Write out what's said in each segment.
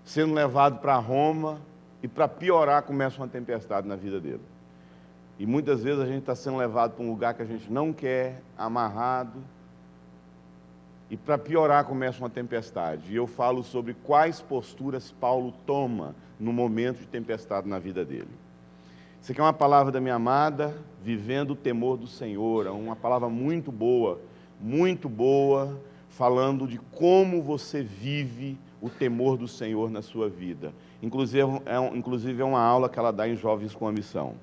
sendo levado para Roma, e para piorar começa uma tempestade na vida dele. E muitas vezes a gente está sendo levado para um lugar que a gente não quer, amarrado, e para piorar começa uma tempestade. E eu falo sobre quais posturas Paulo toma no momento de tempestade na vida dele. Isso aqui é uma palavra da minha amada, vivendo o temor do Senhor, é uma palavra muito boa, falando de como você vive o temor do Senhor na sua vida. Inclusive é uma aula que ela dá em Jovens com a Missão.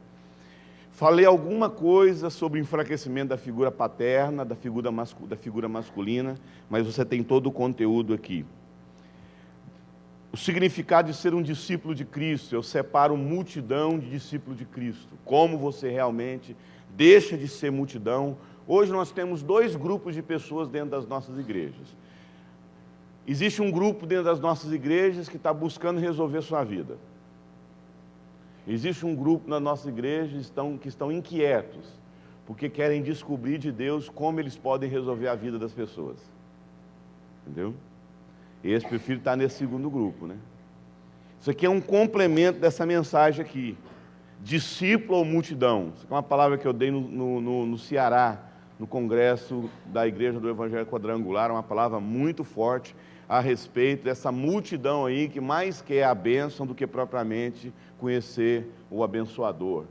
Falei alguma coisa sobre o enfraquecimento da figura paterna, da figura masculina, mas você tem todo o conteúdo aqui. O significado de ser um discípulo de Cristo, eu separo multidão de discípulo de Cristo. Como você realmente deixa de ser multidão. Hoje nós temos dois grupos de pessoas dentro das nossas igrejas. Existe um grupo dentro das nossas igrejas que está buscando resolver sua vida. Existe um grupo nas nossas igrejas que estão inquietos, porque querem descobrir de Deus como eles podem resolver a vida das pessoas. Entendeu? Esse prefiro estar nesse segundo grupo, né? Isso aqui é um complemento dessa mensagem aqui. Discípulo ou multidão. Isso aqui é uma palavra que eu dei no Ceará, no congresso da Igreja do Evangelho Quadrangular, uma palavra muito forte a respeito dessa multidão aí que mais quer a bênção do que propriamente conhecer o abençoador.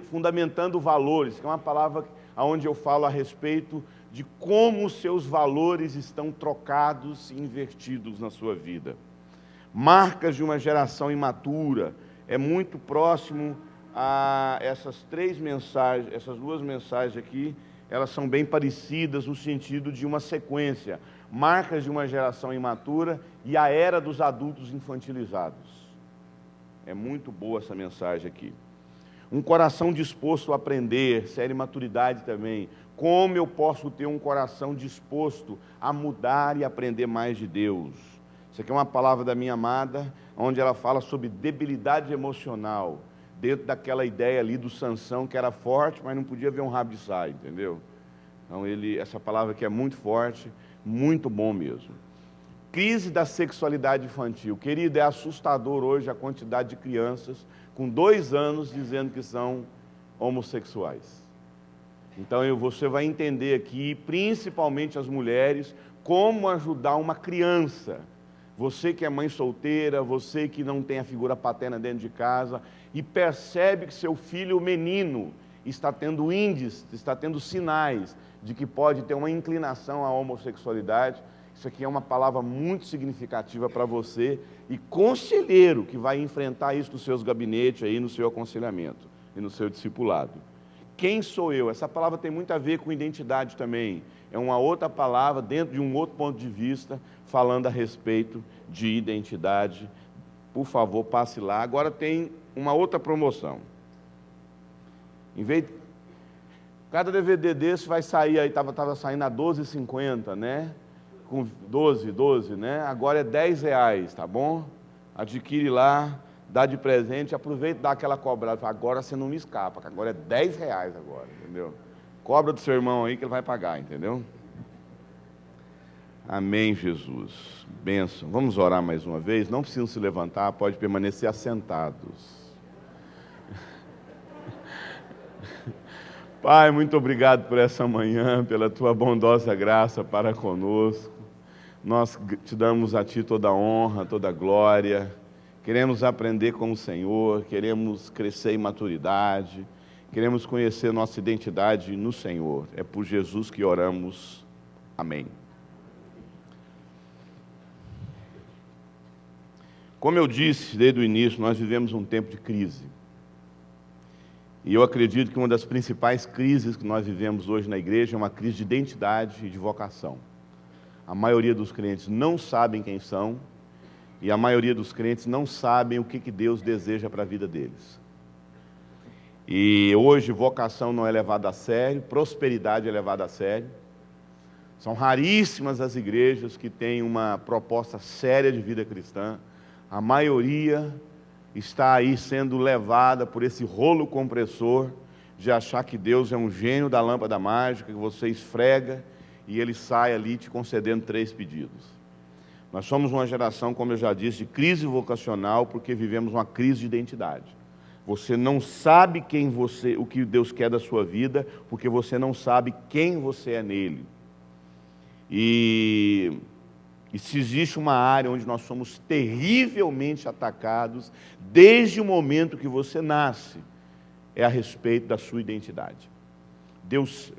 Fundamentando valores, que é uma palavra onde eu falo a respeito de como os seus valores estão trocados e invertidos na sua vida. Marcas de uma geração imatura, é muito próximo a essas duas mensagens aqui, elas são bem parecidas no sentido de uma sequência. Marcas de uma geração imatura e a era dos adultos infantilizados. É muito boa essa mensagem aqui. Um coração disposto a aprender, série maturidade também. Como eu posso ter um coração disposto a mudar e aprender mais de Deus? Isso aqui é uma palavra da minha amada, onde ela fala sobre debilidade emocional, dentro daquela ideia ali do Sansão, que era forte, mas não podia ver um rabo de saia, entendeu? Então, essa palavra aqui é muito forte, muito bom mesmo. Crise da sexualidade infantil. Querido, é assustador hoje a quantidade de crianças com 2 anos dizendo que são homossexuais. Então, você vai entender aqui, principalmente as mulheres, como ajudar uma criança. Você que é mãe solteira, você que não tem a figura paterna dentro de casa e percebe que seu filho, o menino, está tendo índices, está tendo sinais de que pode ter uma inclinação à homossexualidade. Isso aqui é uma palavra muito significativa para você e conselheiro que vai enfrentar isso nos seus gabinetes, aí, no seu aconselhamento e no seu discipulado. Quem sou eu? Essa palavra tem muito a ver com identidade também. É uma outra palavra, dentro de um outro ponto de vista, falando a respeito de identidade. Por favor, passe lá. Agora tem uma outra promoção. Em vez de... Cada DVD desse vai sair, aí estava saindo a R$12,50, né? Com 12, né? Agora é R$10, tá bom? Adquire lá, dá de presente, aproveita e dá aquela cobrada. Agora você não me escapa, agora é R$10 agora, entendeu? Cobra do seu irmão aí que ele vai pagar, entendeu? Amém, Jesus. Bênção. Vamos orar mais uma vez? Não precisam se levantar, pode permanecer assentados. Pai, muito obrigado por essa manhã, pela Tua bondosa graça para conosco. Nós te damos a Ti toda a honra, toda a glória. Queremos aprender com o Senhor, queremos crescer em maturidade, queremos conhecer nossa identidade no Senhor. É por Jesus que oramos. Amém. Como eu disse desde o início, nós vivemos um tempo de crise. E eu acredito que uma das principais crises que nós vivemos hoje na igreja é uma crise de identidade e de vocação. A maioria dos crentes não sabem quem são e a maioria dos crentes não sabem o que Deus deseja para a vida deles. E hoje vocação não é levada a sério, prosperidade é levada a sério. São raríssimas as igrejas que têm uma proposta séria de vida cristã. A maioria está aí sendo levada por esse rolo compressor de achar que Deus é um gênio da lâmpada mágica, que você esfrega e ele sai ali te concedendo 3 pedidos. Nós somos uma geração, como eu já disse, de crise vocacional, porque vivemos uma crise de identidade. Você não sabe o que Deus quer da sua vida, porque você não sabe quem você é nele. E se existe uma área onde nós somos terrivelmente atacados, desde o momento que você nasce, é a respeito da sua identidade. Deus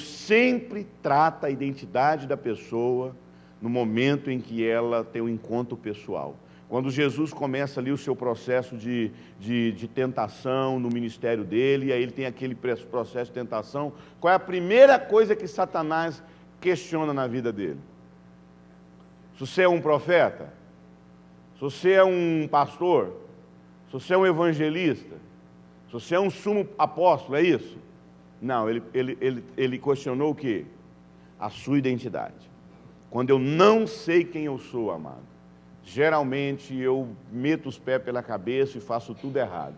sempre trata a identidade da pessoa no momento em que ela tem um encontro pessoal. Quando Jesus começa ali o seu processo de tentação no ministério dele, e aí ele tem aquele processo de tentação, qual é a primeira coisa que Satanás questiona na vida dele? Se você é um profeta? Se você é um pastor? Se você é um evangelista? Se você é um sumo apóstolo, é isso? Não, ele questionou o quê? A sua identidade. Quando eu não sei quem eu sou, amado, geralmente eu meto os pés pela cabeça e faço tudo errado.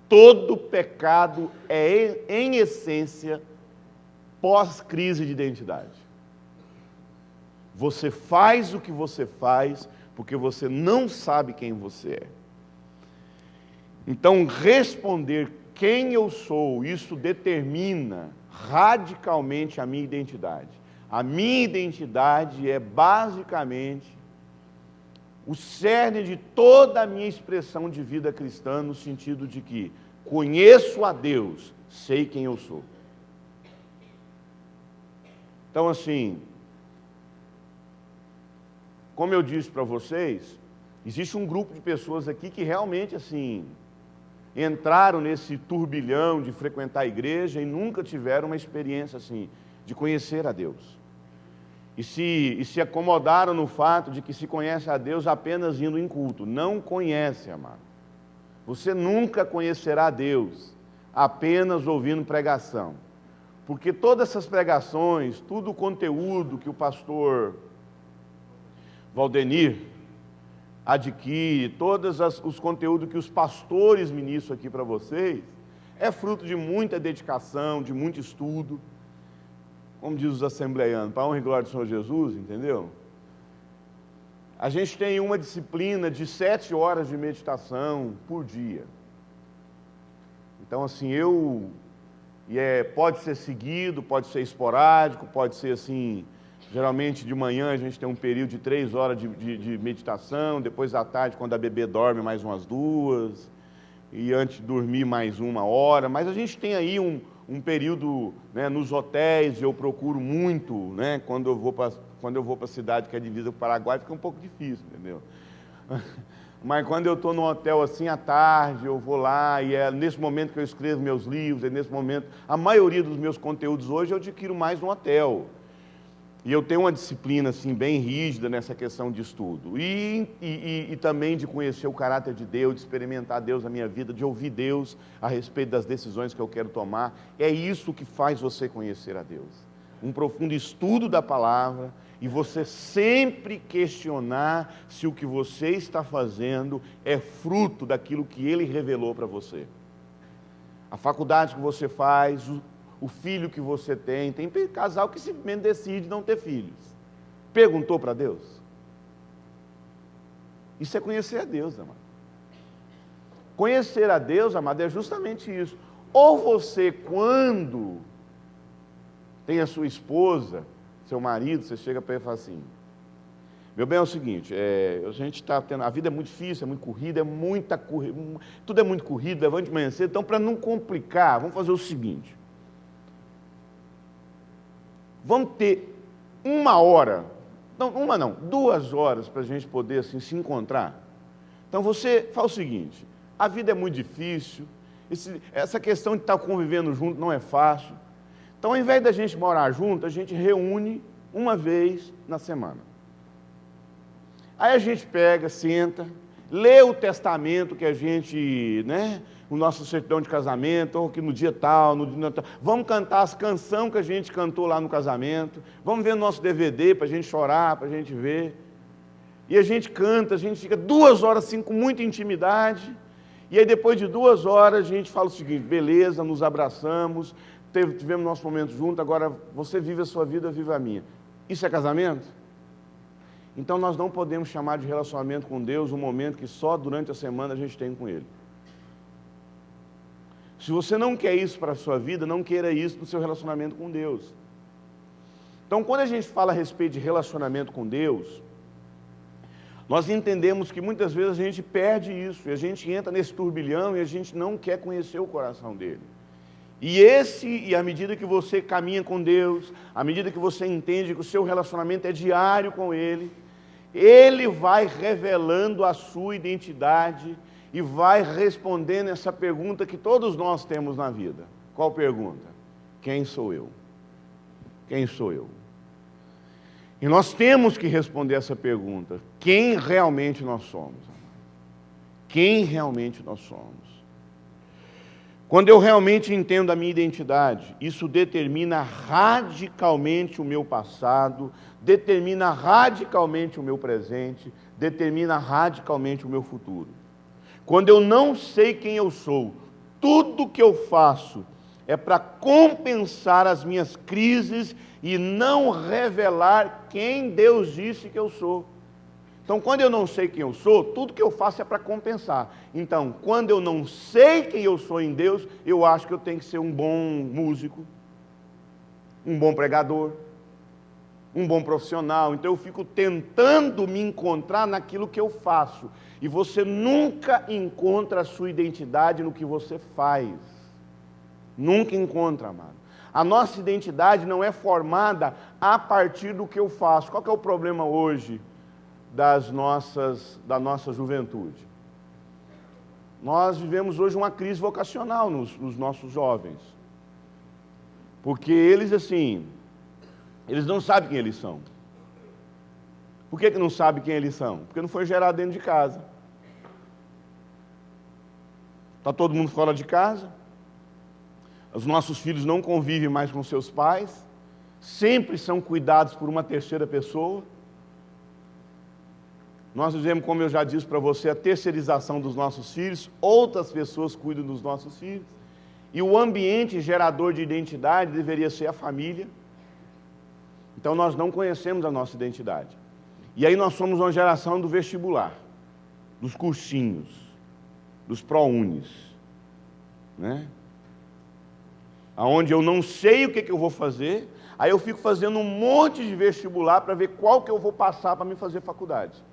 Todo pecado é, em essência, pós-crise de identidade. Você faz o que você faz porque você não sabe quem você é. Então, responder quem eu sou, isso determina radicalmente a minha identidade. A minha identidade é basicamente o cerne de toda a minha expressão de vida cristã, no sentido de que conheço a Deus, sei quem eu sou. Então, assim, como eu disse para vocês, existe um grupo de pessoas aqui que realmente, assim, entraram nesse turbilhão de frequentar a igreja e nunca tiveram uma experiência, assim, de conhecer a Deus. E se acomodaram no fato de que se conhece a Deus apenas indo em culto. Não conhece, amado. Você nunca conhecerá a Deus apenas ouvindo pregação. Porque todas essas pregações, todo o conteúdo que o pastor Valdenir adquire, todos os conteúdos que os pastores ministram aqui para vocês, é fruto de muita dedicação, de muito estudo. Como diz os assembleianos, para a honra e glória do Senhor Jesus, entendeu? A gente tem uma disciplina de 7 horas de meditação por dia. Então, assim, pode ser seguido, pode ser esporádico, pode ser assim, geralmente de manhã a gente tem um período de 3 horas de meditação, depois à tarde, quando a bebê dorme, mais umas 2, e antes de dormir mais 1 hora, mas a gente tem aí um período, né, nos hotéis, eu procuro muito, né, quando eu vou para a cidade que é divisa com o Paraguai, fica um pouco difícil, entendeu? Mas quando eu estou num hotel assim à tarde, eu vou lá, e é nesse momento que eu escrevo meus livros, é nesse momento, a maioria dos meus conteúdos hoje eu adquiro mais no hotel. E eu tenho uma disciplina assim, bem rígida nessa questão de estudo. E também de conhecer o caráter de Deus, de experimentar Deus na minha vida, de ouvir Deus a respeito das decisões que eu quero tomar. É isso que faz você conhecer a Deus. Um profundo estudo da palavra e você sempre questionar se o que você está fazendo é fruto daquilo que Ele revelou para você. A faculdade que você faz, o filho que você tem casal que simplesmente decide não ter filhos. Perguntou para Deus? Isso é conhecer a Deus, amado. Conhecer a Deus, amado, é justamente isso. Ou você, quando tem a sua esposa, seu marido, você chega para ele e fala assim, meu bem, é o seguinte, a gente está tendo, a vida é muito difícil, é muito corrida, tudo é muito corrido, levante de manhã cedo, então para não complicar, vamos fazer o seguinte, vamos ter 1 hora, não, 2 horas para a gente poder assim, se encontrar. Então você faz o seguinte, a vida é muito difícil, essa questão de estar convivendo junto não é fácil. Então, ao invés da gente morar junto, a gente reúne uma vez na semana. Aí a gente pega, senta, lê o testamento que a gente, né, o nosso certidão de casamento, ou que no dia tal, vamos cantar as canções que a gente cantou lá no casamento, vamos ver o nosso DVD para a gente chorar, para a gente ver. E a gente canta, a gente fica 2 horas assim com muita intimidade, e aí depois de 2 horas a gente fala o seguinte, beleza, nos abraçamos, tivemos nosso momento junto, agora você vive a sua vida, eu vivo a minha. Isso é casamento? Então nós não podemos chamar de relacionamento com Deus um momento que só durante a semana a gente tem com Ele. Se você não quer isso para a sua vida, não queira isso no seu relacionamento com Deus. Então, quando a gente fala a respeito de relacionamento com Deus, nós entendemos que muitas vezes a gente perde isso, e a gente entra nesse turbilhão e a gente não quer conhecer o coração dele. E à medida que você caminha com Deus, à medida que você entende que o seu relacionamento é diário com Ele, Ele vai revelando a sua identidade e vai respondendo essa pergunta que todos nós temos na vida. Qual pergunta? Quem sou eu? Quem sou eu? E nós temos que responder essa pergunta. Quem realmente nós somos? Quem realmente nós somos? Quando eu realmente entendo a minha identidade, isso determina radicalmente o meu passado, determina radicalmente o meu presente, determina radicalmente o meu futuro. Quando eu não sei quem eu sou, tudo que eu faço é para compensar as minhas crises e não revelar quem Deus disse que eu sou. Então, quando eu não sei quem eu sou, tudo que eu faço é para compensar. Então, quando eu não sei quem eu sou em Deus, eu acho que eu tenho que ser um bom músico, um bom pregador, um bom profissional. Então, eu fico tentando me encontrar naquilo que eu faço. E você nunca encontra a sua identidade no que você faz. Nunca encontra, amado. A nossa identidade não é formada a partir do que eu faço. Qual que é o problema hoje da nossa juventude? Nós vivemos hoje uma crise vocacional nos nossos jovens. Porque eles, assim, eles não sabem quem eles são. Por que não sabem quem eles são? Porque não foi gerado dentro de casa. Está todo mundo fora de casa. Os nossos filhos não convivem mais com seus pais. Sempre são cuidados por uma terceira pessoa. Nós vivemos, como eu já disse para você, a terceirização dos nossos filhos. Outras pessoas cuidam dos nossos filhos. E o ambiente gerador de identidade deveria ser a família. Então nós não conhecemos a nossa identidade. E aí nós somos uma geração do vestibular, dos cursinhos, dos ProUnis, né? Onde eu não sei o que eu vou fazer, aí eu fico fazendo um monte de vestibular para ver qual que eu vou passar para me fazer faculdade.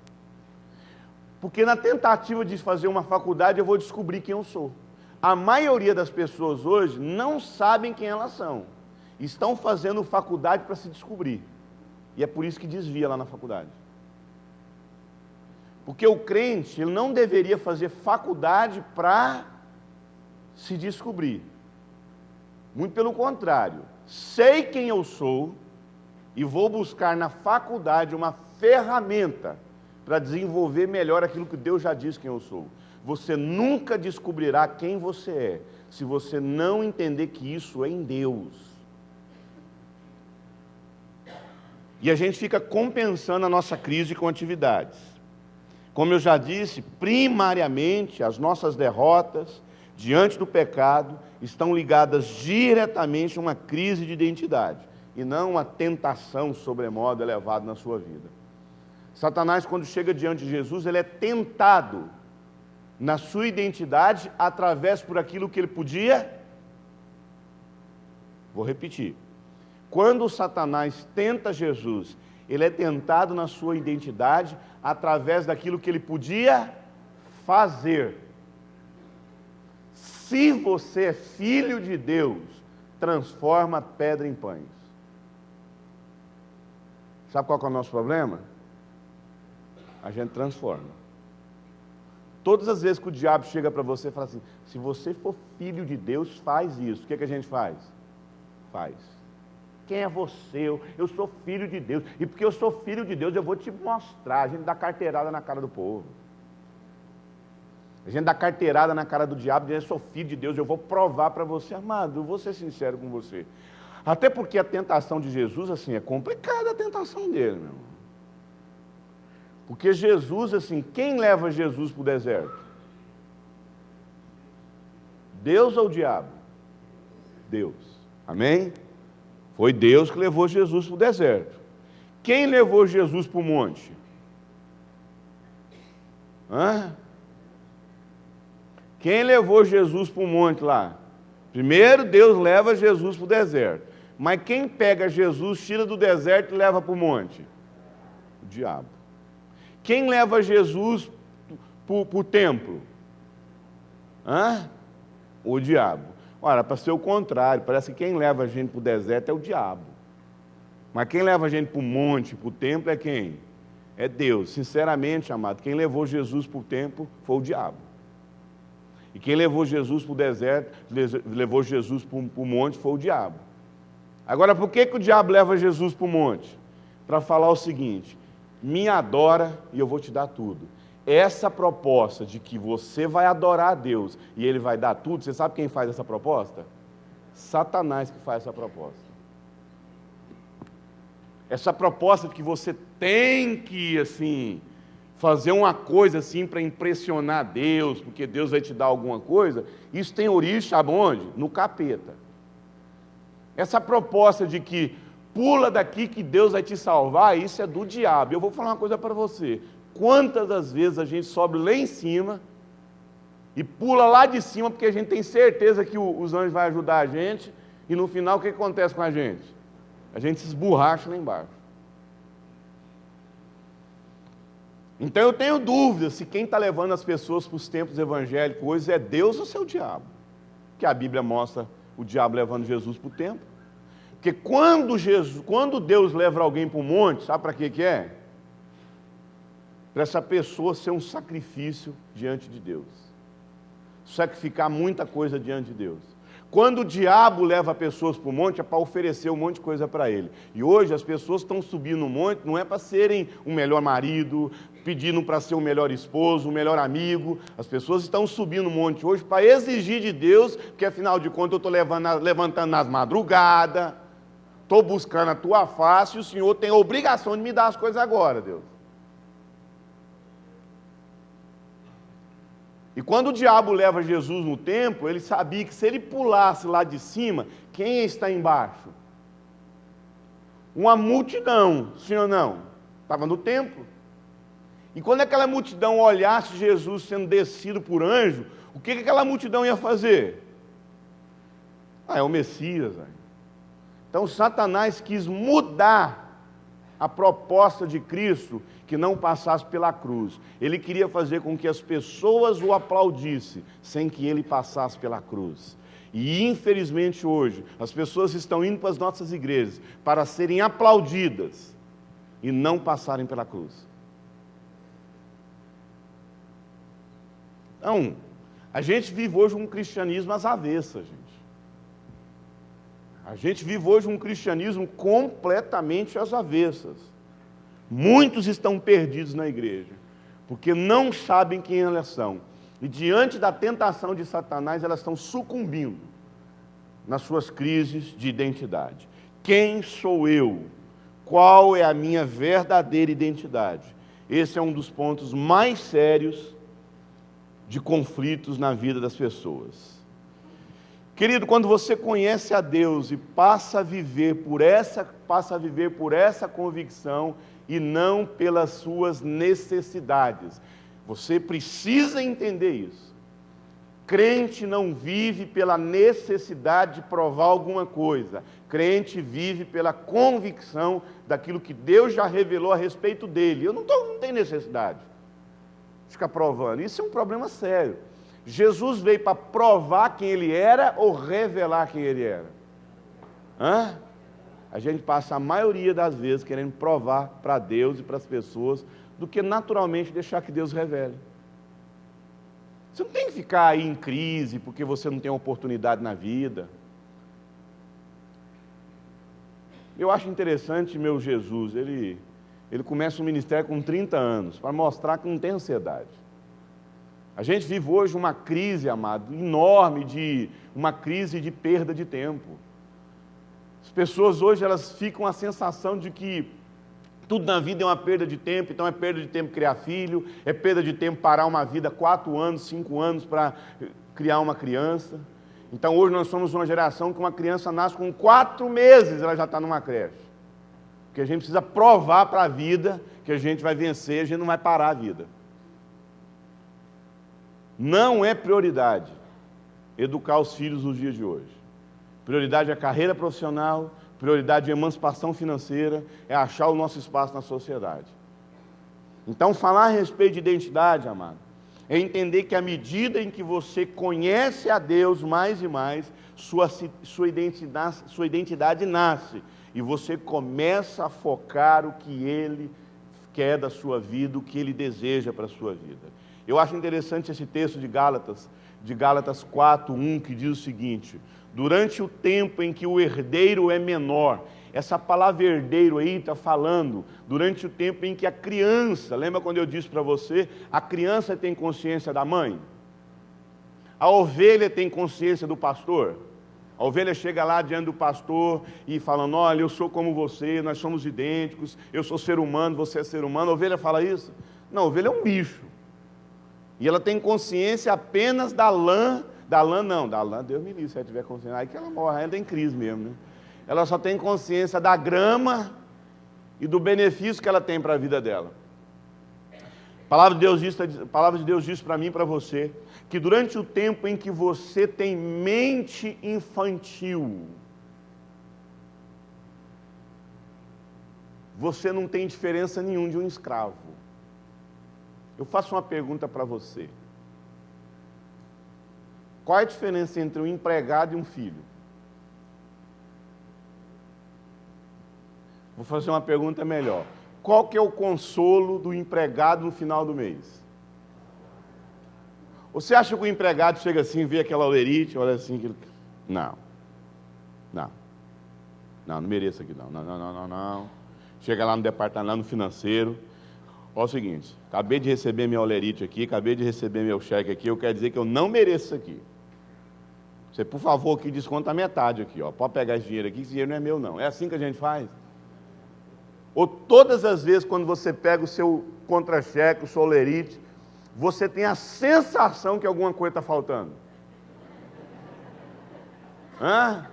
Porque na tentativa de fazer uma faculdade eu vou descobrir quem eu sou. A maioria das pessoas hoje não sabem quem elas são. Estão fazendo faculdade para se descobrir. E é por isso que desvia lá na faculdade. Porque o crente, ele não deveria fazer faculdade para se descobrir. Muito pelo contrário. Sei quem eu sou e vou buscar na faculdade uma ferramenta para desenvolver melhor aquilo que Deus já disse quem eu sou. Você nunca descobrirá quem você é se você não entender que isso é em Deus. E a gente fica compensando a nossa crise com atividades. Como eu já disse, primariamente as nossas derrotas diante do pecado estão ligadas diretamente a uma crise de identidade e não uma tentação sobremodo elevada na sua vida. Satanás, quando chega diante de Jesus, ele é tentado na sua identidade através por aquilo que ele podia. Vou repetir. Quando Satanás tenta Jesus, ele é tentado na sua identidade através daquilo que ele podia fazer. Se você é filho de Deus, transforma pedra em pães. Sabe qual que é o nosso problema? A gente transforma. Todas as vezes que o diabo chega para você e fala assim, se você for filho de Deus, faz isso. O que a gente faz? Faz. Quem é você? Eu sou filho de Deus. E porque eu sou filho de Deus, eu vou te mostrar. A gente dá carteirada na cara do povo. A gente dá carteirada na cara do diabo, dizendo, eu sou filho de Deus, eu vou provar para você. Amado, eu vou ser sincero com você. Até porque a tentação de Jesus, assim, é complicada a tentação dele, meu irmão. Porque Jesus, assim, quem leva Jesus para o deserto? Deus ou o diabo? Deus. Amém? Foi Deus que levou Jesus para o deserto. Quem levou Jesus para o monte? Hã? Quem levou Jesus para o monte lá? Primeiro Deus leva Jesus para o deserto. Mas quem pega Jesus, tira do deserto e leva para o monte? O diabo. Quem leva Jesus para o templo? Hã? O diabo. Ora, para ser o contrário, parece que quem leva a gente para o deserto é o diabo. Mas quem leva a gente para o monte, para o templo é quem? É Deus. Sinceramente, amado, quem levou Jesus para o templo foi o diabo. E quem levou Jesus para o deserto, levou Jesus para o monte foi o diabo. Agora, por que o diabo leva Jesus para o monte? Para falar o seguinte: me adora e eu vou te dar tudo. Essa proposta de que você vai adorar a Deus e Ele vai dar tudo, você sabe quem faz essa proposta? Satanás que faz essa proposta. Essa proposta de que você tem que, assim, fazer uma coisa assim para impressionar Deus, porque Deus vai te dar alguma coisa, isso tem origem, sabe onde? No capeta. Essa proposta de que pula daqui que Deus vai te salvar, isso é do diabo. Eu vou falar uma coisa para você. Quantas das vezes a gente sobe lá em cima e pula lá de cima porque a gente tem certeza que os anjos vão ajudar a gente e no final o que acontece com a gente? A gente se esborracha lá embaixo. Então eu tenho dúvida se quem está levando as pessoas para os templos evangélicos hoje é Deus ou se é o diabo. Porque a Bíblia mostra o diabo levando Jesus para o templo. Porque quando Deus leva alguém para o monte, sabe para que é? Para essa pessoa ser um sacrifício diante de Deus. Sacrificar muita coisa diante de Deus. Quando o diabo leva pessoas para o monte, é para oferecer um monte de coisa para ele. E hoje as pessoas estão subindo no monte, não é para serem o melhor marido, pedindo para ser o melhor esposo, o melhor amigo. As pessoas estão subindo no monte hoje para exigir de Deus, porque afinal de contas eu estou levantando nas madrugadas, estou buscando a tua face, e o Senhor tem a obrigação de me dar as coisas agora, Deus. E quando o diabo leva Jesus no templo, ele sabia que se ele pulasse lá de cima, quem está embaixo? Uma multidão, sim ou não? Estava no templo. E quando aquela multidão olhasse Jesus sendo descido por anjo, o que aquela multidão ia fazer? É o Messias. Então Satanás quis mudar a proposta de Cristo, que não passasse pela cruz. Ele queria fazer com que as pessoas o aplaudissem, sem que ele passasse pela cruz. E infelizmente hoje, as pessoas estão indo para as nossas igrejas para serem aplaudidas e não passarem pela cruz. Então, a gente vive hoje um cristianismo às avessas, gente. A gente vive hoje um cristianismo completamente às avessas. Muitos estão perdidos na igreja, porque não sabem quem elas são. E diante da tentação de Satanás, elas estão sucumbindo nas suas crises de identidade. Quem sou eu? Qual é a minha verdadeira identidade? Esse é um dos pontos mais sérios de conflitos na vida das pessoas. Querido, quando você conhece a Deus e passa a viver por essa convicção e não pelas suas necessidades, você precisa entender isso. Crente não vive pela necessidade de provar alguma coisa. Crente vive pela convicção daquilo que Deus já revelou a respeito dele. Eu não tenho necessidade de ficar provando. Isso é um problema sério. Jesus veio para provar quem ele era ou revelar quem ele era? A gente passa a maioria das vezes querendo provar para Deus e para as pessoas do que naturalmente deixar que Deus revele. Você não tem que ficar aí em crise porque você não tem oportunidade na vida. Eu acho interessante meu Jesus, ele começa o ministério com 30 anos, para mostrar que não tem ansiedade. A gente vive hoje uma crise, amado, enorme, uma crise de perda de tempo. As pessoas hoje, elas ficam a sensação de que tudo na vida é uma perda de tempo, então é perda de tempo criar filho, é perda de tempo parar uma vida 4 anos, 5 anos para criar uma criança. Então hoje nós somos uma geração que uma criança nasce com 4 meses, ela já está numa creche. Porque a gente precisa provar para a vida que a gente vai vencer, a gente não vai parar a vida. Não é prioridade educar os filhos nos dias de hoje. Prioridade é a carreira profissional, prioridade é a emancipação financeira, é achar o nosso espaço na sociedade. Então, falar a respeito de identidade, amado, é entender que à medida em que você conhece a Deus mais e mais, sua identidade nasce, e você começa a focar o que Ele quer da sua vida, o que Ele deseja para a sua vida. Eu acho interessante esse texto de Gálatas 4:1, que diz o seguinte: durante o tempo em que o herdeiro é menor, essa palavra herdeiro aí está falando durante o tempo em que a criança, lembra quando eu disse para você, a criança tem consciência da mãe? A ovelha tem consciência do pastor? A ovelha chega lá diante do pastor e falando, olha, eu sou como você, nós somos idênticos, eu sou ser humano, você é ser humano. A ovelha fala isso? Não, a ovelha é um bicho. E ela tem consciência apenas da lã, Deus me livre, se ela tiver consciência, aí que ela morre, ainda em crise mesmo, né? Ela só tem consciência da grama e do benefício que ela tem para a vida dela. A palavra de Deus diz para mim e para você, que durante o tempo em que você tem mente infantil, você não tem diferença nenhuma de um escravo. Eu faço uma pergunta para você. Qual é a diferença entre um empregado e um filho? Vou fazer uma pergunta melhor. Qual que é o consolo do empregado no final do mês? Você acha que o empregado chega assim, vê aquela olerite, olha assim, não mereço aqui não. Chega lá no departamento, lá no financeiro, olha o seguinte, acabei de receber minha olerite aqui, acabei de receber meu cheque aqui, eu quero dizer que eu não mereço isso aqui. Você, por favor, aqui desconta a metade aqui, ó. Pode pegar esse dinheiro aqui, esse dinheiro não é meu não. É assim que a gente faz? Ou todas as vezes quando você pega o seu contra-cheque, o seu olerite, você tem a sensação que alguma coisa está faltando? Hã?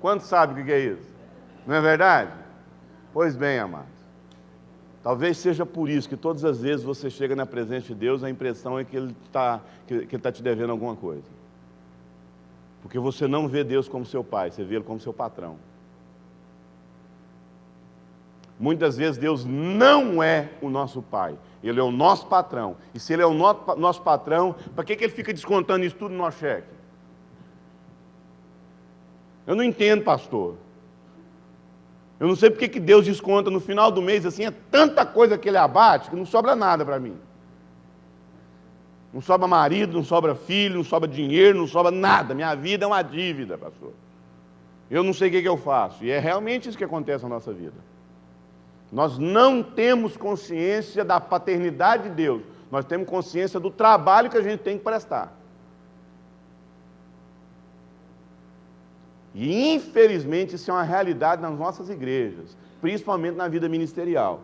Quantos sabem o que é isso? Não é verdade? Pois bem, amados. Talvez seja por isso que todas as vezes você chega na presença de Deus, a impressão é que Ele está te devendo alguma coisa. Porque você não vê Deus como seu pai, você vê Ele como seu patrão. Muitas vezes Deus não é o nosso pai, Ele é o nosso patrão. E se Ele é o nosso patrão, para que Ele fica descontando isso tudo no nosso cheque? Eu não entendo, pastor. Eu não sei porque que Deus desconta no final do mês, assim, é tanta coisa que Ele abate, que não sobra nada para mim. Não sobra marido, não sobra filho, não sobra dinheiro, não sobra nada. Minha vida é uma dívida, pastor. Eu não sei o que eu faço. E é realmente isso que acontece na nossa vida. Nós não temos consciência da paternidade de Deus. Nós temos consciência do trabalho que a gente tem que prestar. E, infelizmente, isso é uma realidade nas nossas igrejas, principalmente na vida ministerial.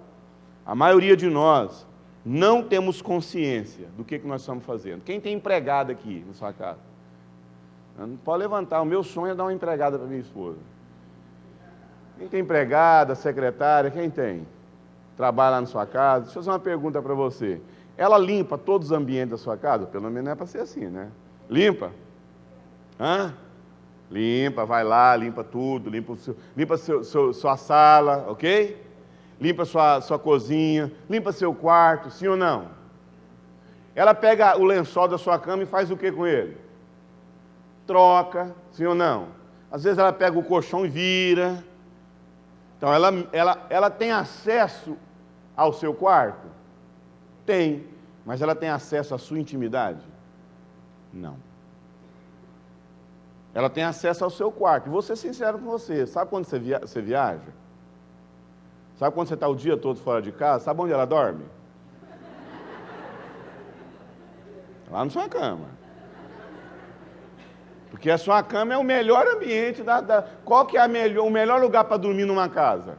A maioria de nós não temos consciência do que nós estamos fazendo. Quem tem empregada aqui na sua casa? Não pode levantar. O meu sonho é dar uma empregada para minha esposa. Quem tem empregada, secretária, quem tem? Trabalha lá na sua casa. Deixa eu fazer uma pergunta para você. Ela limpa todos os ambientes da sua casa? Pelo menos não é para ser assim, né? Limpa? Hã? Limpa, vai lá, limpa tudo, limpa sua sala, ok? Limpa sua cozinha, limpa seu quarto, sim ou não? Ela pega o lençol da sua cama e faz o que com ele? Troca, sim ou não? Às vezes ela pega o colchão e vira. Então ela tem acesso ao seu quarto? Tem. Mas ela tem acesso à sua intimidade? Não. Ela tem acesso ao seu quarto. E vou ser sincero com você. Sabe quando você viaja? Sabe quando você está o dia todo fora de casa? Sabe onde ela dorme? Lá na sua cama. Porque a sua cama é o melhor ambiente Qual que é o melhor lugar para dormir numa casa?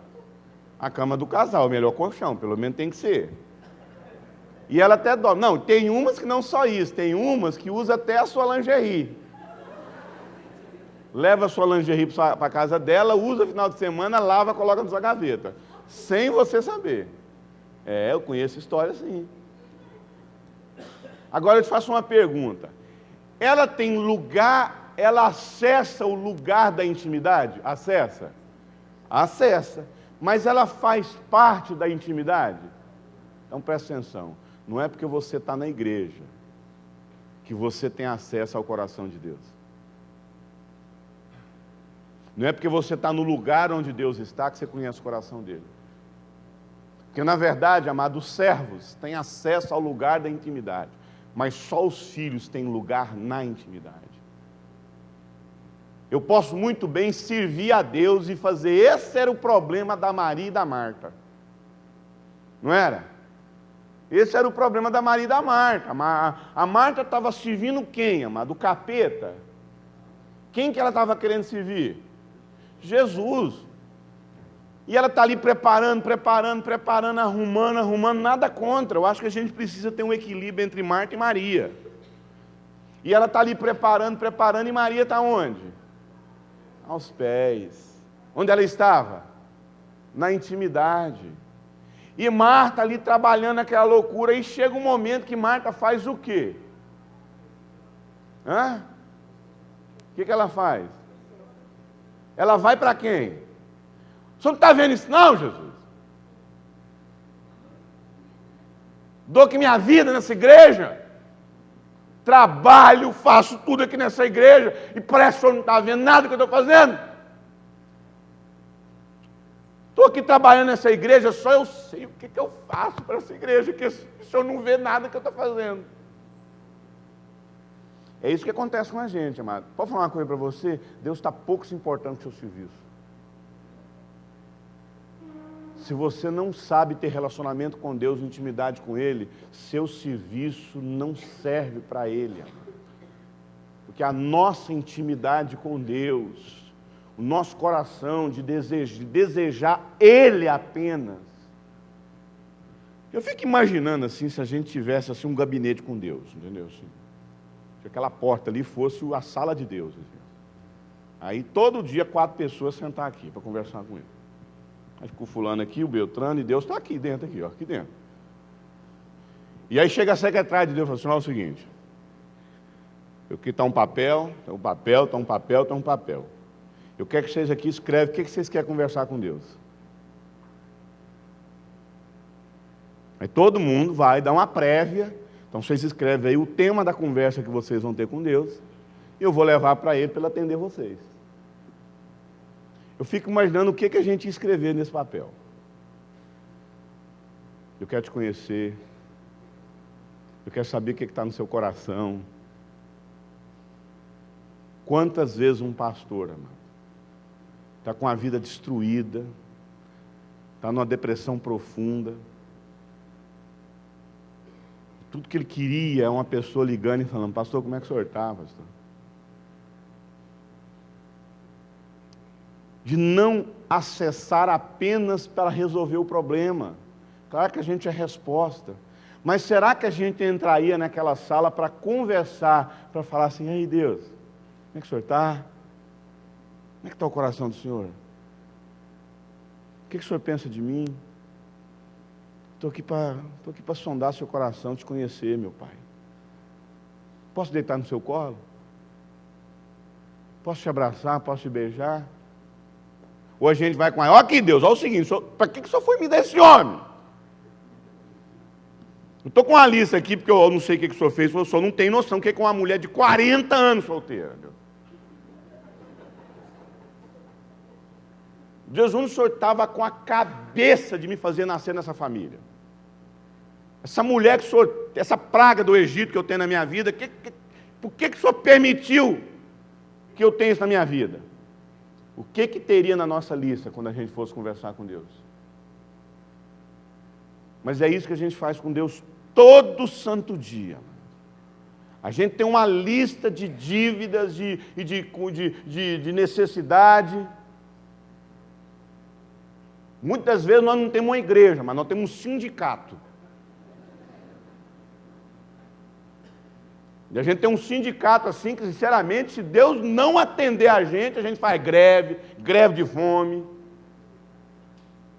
A cama do casal, o melhor colchão, pelo menos tem que ser. E ela até dorme. Não, tem umas que não só isso, tem umas que usa até a sua lingerie. Leva a sua lingerie para a casa dela, usa no final de semana, lava, coloca na sua gaveta. Sem você saber. Eu conheço história assim. Agora eu te faço uma pergunta. Ela tem lugar, ela acessa o lugar da intimidade? Acessa? Acessa. Mas ela faz parte da intimidade? Então presta atenção. Não é porque você está na igreja que você tem acesso ao coração de Deus. Não é porque você está no lugar onde Deus está que você conhece o coração dele. Porque, na verdade, amados, os servos têm acesso ao lugar da intimidade, mas só os filhos têm lugar na intimidade. Eu posso muito bem servir a Deus e fazer. Esse era o problema da Maria e da Marta. Não era? Esse era o problema da Maria e da Marta. A Marta estava servindo quem, amado? O capeta. Quem que ela estava querendo servir? Jesus. E ela está ali preparando, arrumando, nada contra. Eu acho que a gente precisa ter um equilíbrio entre Marta e Maria. E ela está ali preparando, e Maria está onde? Aos pés. Onde ela estava? Na intimidade. E Marta ali trabalhando aquela loucura, e chega um momento que Marta faz o quê? O que ela faz? Ela vai para quem? O senhor não está vendo isso não, Jesus? Dou que minha vida nessa igreja, trabalho, faço tudo aqui nessa igreja, e parece que o senhor não está vendo nada que eu estou fazendo. Estou aqui trabalhando nessa igreja, só eu sei o que eu faço para essa igreja, que o senhor não vê nada que eu estou fazendo. É isso que acontece com a gente, amado. Pode falar uma coisa para você? Deus está pouco se importando com o seu serviço. Se você não sabe ter relacionamento com Deus, intimidade com Ele, seu serviço não serve para Ele, amado. Porque a nossa intimidade com Deus, o nosso coração de desejar Ele apenas. Eu fico imaginando assim, se a gente tivesse assim, um gabinete com Deus, entendeu? Assim, se aquela porta ali fosse a sala de Deus. Assim. Aí todo dia 4 pessoas sentar aqui para conversar com Ele. Aí fica o fulano aqui, o Beltrano, e Deus está aqui dentro, aqui dentro. E aí chega a secretária de Deus e fala assim, olha o seguinte, aqui está um papel, está um papel, está um papel, está um papel. Eu quero que vocês aqui escrevem o que vocês querem conversar com Deus. Aí todo mundo vai dar uma prévia, então vocês escrevem aí o tema da conversa que vocês vão ter com Deus, e eu vou levar para Ele para Ele atender vocês. Eu fico imaginando o que a gente ia escrever nesse papel. Eu quero te conhecer. Eu quero saber o que está no seu coração. Quantas vezes um pastor, amado, está com a vida destruída, está numa depressão profunda. Tudo que ele queria é uma pessoa ligando e falando, pastor, como é que o senhor está, pastor? De não acessar apenas para resolver o problema. Claro que a gente é resposta. Mas será que a gente entraria naquela sala para conversar, para falar assim, ei Deus, como é que o senhor está? Como é que está o coração do senhor? O que o senhor pensa de mim? Estou aqui para sondar seu coração, te conhecer, meu pai. Posso deitar no seu colo? Posso te abraçar? Posso te beijar? Ou a gente vai com olha aqui Deus, olha o seguinte, para que o senhor foi me dar esse homem? Eu estou com uma lista aqui, porque eu não sei o que o senhor fez, o senhor não tem noção o que é uma mulher de 40 anos solteira. Jesus, o senhor estava com a cabeça de me fazer nascer nessa família. Essa mulher que o senhor, essa praga do Egito que eu tenho na minha vida, por que o senhor permitiu que eu tenha isso na minha vida? O que teria na nossa lista quando a gente fosse conversar com Deus? Mas é isso que a gente faz com Deus todo santo dia. A gente tem uma lista de dívidas, de necessidade. Muitas vezes nós não temos uma igreja, mas nós temos um sindicato. E a gente tem um sindicato assim que, sinceramente, se Deus não atender a gente faz greve de fome.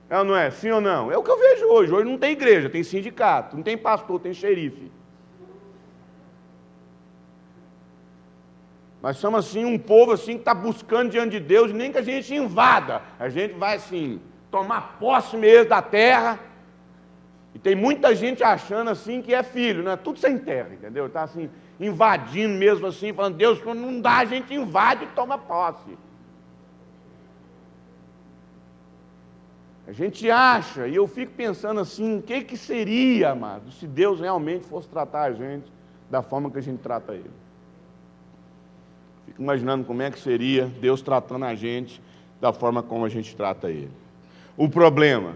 É ou não é? Sim ou não? É o que eu vejo hoje. Hoje não tem igreja, tem sindicato. Não tem pastor, tem xerife. Nós somos assim um povo assim que está buscando diante de Deus, nem que a gente invada. A gente vai assim, tomar posse mesmo da terra. E tem muita gente achando assim que é filho, né? Tudo sem terra, entendeu? Está assim, invadindo mesmo assim, falando, Deus, quando não dá, a gente invade e toma posse. A gente acha, e eu fico pensando assim, o que seria, amado, se Deus realmente fosse tratar a gente da forma que a gente trata Ele. Fico imaginando como é que seria Deus tratando a gente da forma como a gente trata Ele. O problema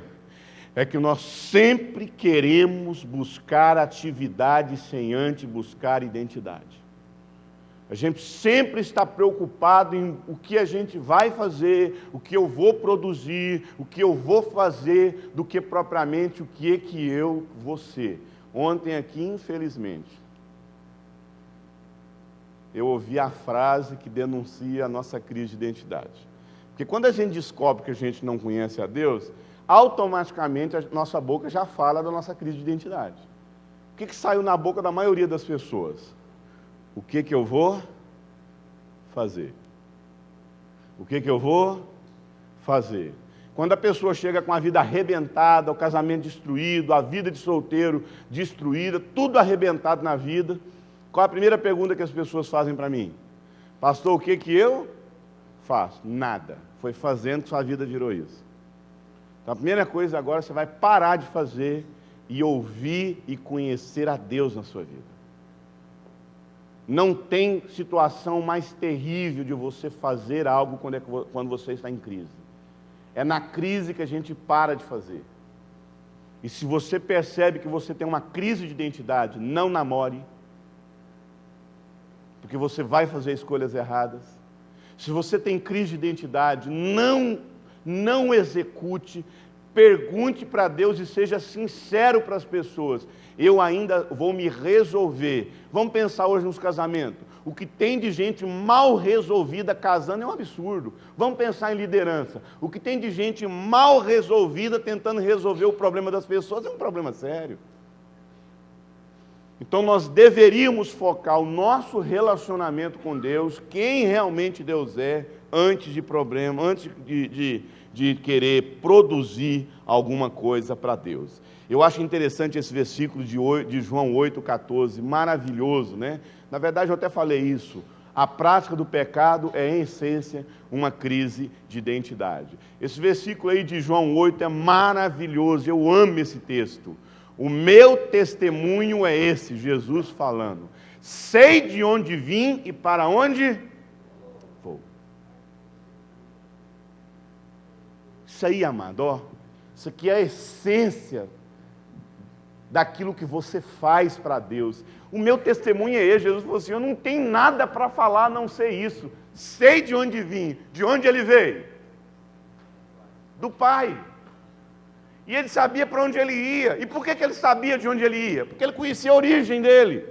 é que nós sempre queremos buscar atividade sem antes buscar identidade. A gente sempre está preocupado em o que a gente vai fazer, o que eu vou produzir, o que eu vou fazer, do que propriamente o que eu vou ser. Ontem aqui, infelizmente, eu ouvi a frase que denuncia a nossa crise de identidade. Porque quando a gente descobre que a gente não conhece a Deus, automaticamente a nossa boca já fala da nossa crise de identidade. O que saiu na boca da maioria das pessoas? O que eu vou fazer? O que eu vou fazer? Quando a pessoa chega com a vida arrebentada, o casamento destruído, a vida de solteiro destruída, tudo arrebentado na vida, qual a primeira pergunta que as pessoas fazem para mim? Pastor, o que eu faço? Nada. Foi fazendo que sua vida virou isso. Então a primeira coisa agora, você vai parar de fazer e ouvir e conhecer a Deus na sua vida. Não tem situação mais terrível de você fazer algo quando você está em crise. É na crise que a gente para de fazer. E se você percebe que você tem uma crise de identidade, não namore, porque você vai fazer escolhas erradas. Se você tem crise de identidade, não execute. Pergunte para Deus e seja sincero para as pessoas. Eu ainda vou me resolver. Vamos pensar hoje nos casamentos. O que tem de gente mal resolvida casando é um absurdo. Vamos pensar em liderança. O que tem de gente mal resolvida tentando resolver o problema das pessoas é um problema sério. Então nós deveríamos focar o nosso relacionamento com Deus, quem realmente Deus é, antes de problema, antes de querer produzir alguma coisa para Deus. Eu acho interessante esse versículo de João 8,14, maravilhoso, né? Na verdade, eu até falei isso. A prática do pecado é, em essência, uma crise de identidade. Esse versículo aí de João 8 é maravilhoso, eu amo esse texto. O meu testemunho é esse, Jesus falando. Sei de onde vim e para onde vou. Isso aí, amado, ó, isso aqui é a essência daquilo que você faz para Deus. O meu testemunho é esse. Jesus falou assim, eu não tenho nada para falar a não ser isso. Sei de onde vim. De onde ele veio? Do Pai. E ele sabia para onde ele ia. E por que ele sabia de onde ele ia? Porque ele conhecia a origem dele.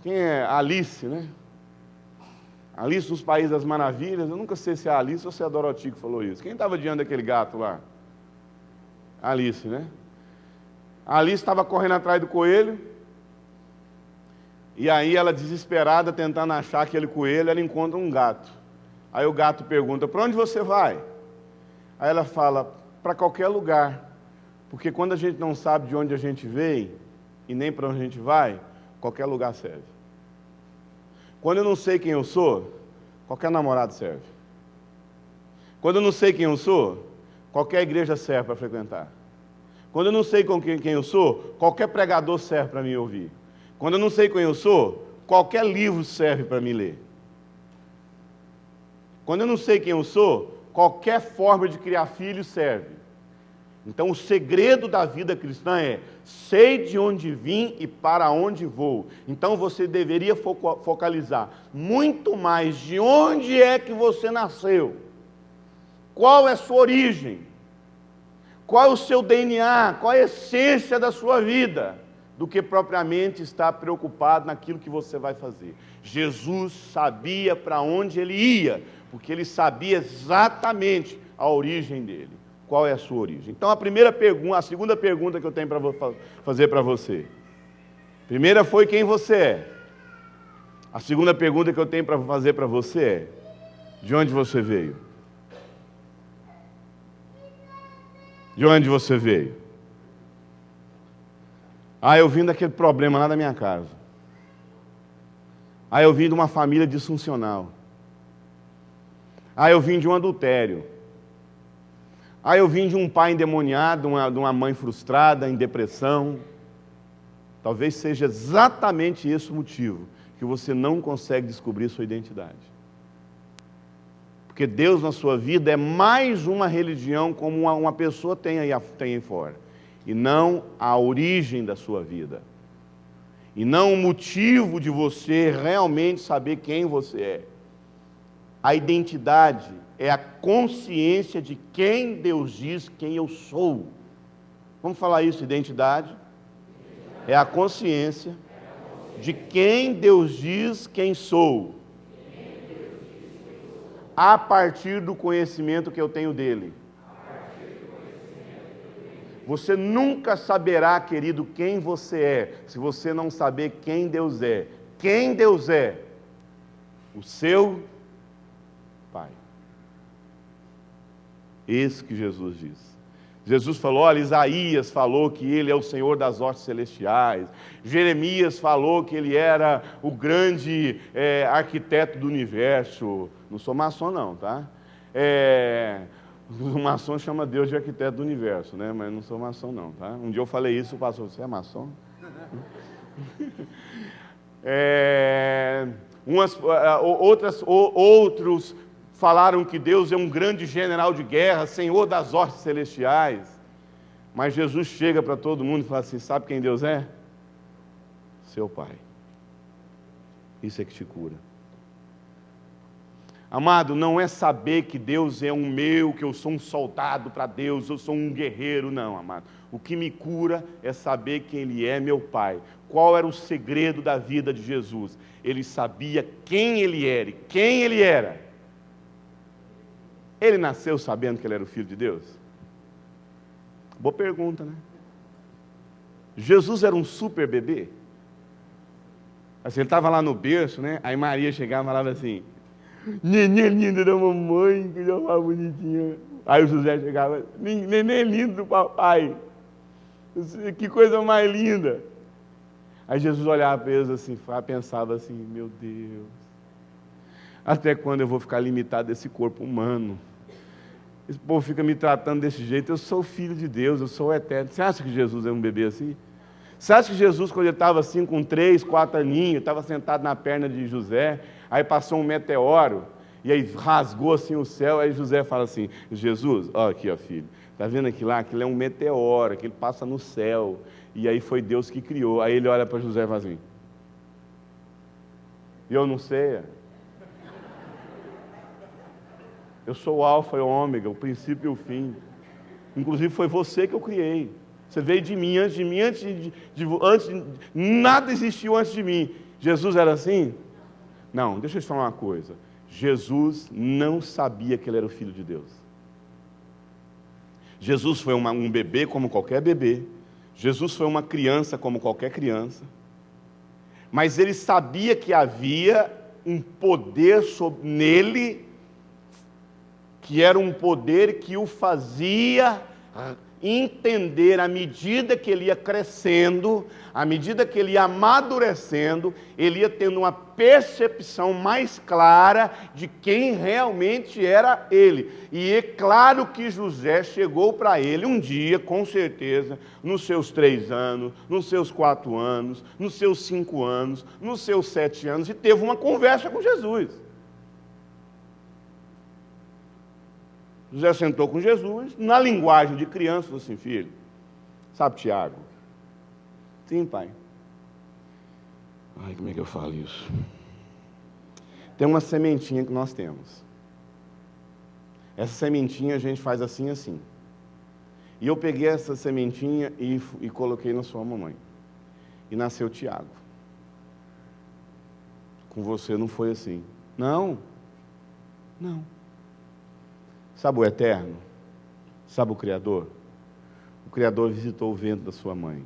Quem é Alice, né? Alice nos Países das Maravilhas. Eu nunca sei se é a Alice ou se é a Dorothy que falou isso. Quem estava diante daquele gato lá? Alice, né? A Alice estava correndo atrás do coelho. E aí ela, desesperada, tentando achar aquele coelho, ela encontra um gato. Aí o gato pergunta, para onde você vai? Aí ela fala, para qualquer lugar. Porque quando a gente não sabe de onde a gente veio, e nem para onde a gente vai, qualquer lugar serve. Quando eu não sei quem eu sou, qualquer namorado serve. Quando eu não sei quem eu sou, qualquer igreja serve para frequentar. Quando eu não sei quem eu sou, qualquer pregador serve para me ouvir. Quando eu não sei quem eu sou, qualquer livro serve para me ler. Quando eu não sei quem eu sou, qualquer forma de criar filhos serve. Então o segredo da vida cristã é, sei de onde vim e para onde vou. Então você deveria focalizar muito mais de onde é que você nasceu. Qual é a sua origem? Qual é o seu DNA? Qual é a essência da sua vida? Do que propriamente estar preocupado naquilo que você vai fazer. Jesus sabia para onde ele ia, porque ele sabia exatamente a origem dele. Qual é a sua origem? Então a segunda pergunta que eu tenho para fazer para você. Primeira foi quem você é. A segunda pergunta que eu tenho para fazer para você é: de onde você veio? De onde você veio? Ah, eu vim daquele problema lá da minha casa. Ah, eu vim de uma família disfuncional. Ah, eu vim de um adultério. Ah, eu vim de um pai endemoniado, de uma mãe frustrada, em depressão. Talvez seja exatamente esse o motivo que você não consegue descobrir sua identidade. Porque Deus na sua vida é mais uma religião como uma pessoa tem aí fora. E não a origem da sua vida. E não o motivo de você realmente saber quem você é. A identidade é a consciência de quem Deus diz quem eu sou. Vamos falar isso, identidade? É a consciência de quem Deus diz quem sou, a partir do conhecimento que eu tenho dele. Você nunca saberá, querido, quem você é, se você não saber quem Deus é. Quem Deus é? O seu Pai. Isso que Jesus diz. Jesus falou, olha, Isaías falou que ele é o Senhor das hostes celestiais. Jeremias falou que ele era o grande arquiteto do universo. Não sou maçom não, tá? O maçom chama Deus de arquiteto do universo, né? Mas não sou maçom não, tá? Um dia eu falei isso, o pastor, você é maçom? Outros falaram que Deus é um grande general de guerra, Senhor das hostes celestiais. Mas Jesus chega para todo mundo e fala assim, sabe quem Deus é? Seu Pai. Isso é que te cura. Amado, não é saber que Deus é um meu, que eu sou um soldado para Deus, eu sou um guerreiro, não, amado. O que me cura é saber que Ele é meu Pai. Qual era o segredo da vida de Jesus? Ele sabia quem Ele era e quem Ele era. Ele nasceu sabendo que ele era o Filho de Deus? Boa pergunta, né? Jesus era um super bebê? Assim, ele estava lá no berço, né? Aí Maria chegava e falava assim, neném lindo da mamãe, que já mais bonitinha. Aí o José chegava, neném lindo do papai, que coisa mais linda. Aí Jesus olhava para eles assim, pensava assim, meu Deus, até quando eu vou ficar limitado a esse corpo humano? Esse povo fica me tratando desse jeito, eu sou filho de Deus, eu sou o eterno. Você acha que Jesus é um bebê assim? Você acha que Jesus, quando ele estava assim, com 3, 4 aninhos, estava sentado na perna de José, aí passou um meteoro, e aí rasgou assim o céu, aí José fala assim, Jesus, ó aqui, ó filho, está vendo aquilo lá? Aquilo é um meteoro, aquilo passa no céu, e aí foi Deus que criou. Aí ele olha para José e fala assim, eu não sei, eu sou o alfa e o ômega, o princípio e o fim. Inclusive foi você que eu criei. Você veio de mim, nada existiu antes de mim. Jesus era assim? Não, deixa eu te falar uma coisa. Jesus não sabia que ele era o Filho de Deus. Jesus foi um bebê como qualquer bebê. Jesus foi uma criança como qualquer criança. Mas ele sabia que havia um poder nele, que era um poder que o fazia entender, à medida que ele ia crescendo, à medida que ele ia amadurecendo, ele ia tendo uma percepção mais clara de quem realmente era ele. E é claro que José chegou para ele um dia, com certeza, nos seus 3 anos, nos seus 4 anos, nos seus 5 anos, nos seus 7 anos, e teve uma conversa com Jesus. José sentou com Jesus, na linguagem de criança, falou assim, filho, sabe Tiago? Sim, pai. Ai, como é que eu falo isso? Tem uma sementinha que nós temos. Essa sementinha a gente faz assim, assim. E eu peguei essa sementinha e coloquei na sua mamãe. E nasceu Tiago. Com você não foi assim. Não. Não. Sabe o Eterno? Sabe o Criador? O Criador visitou o ventre da sua mãe.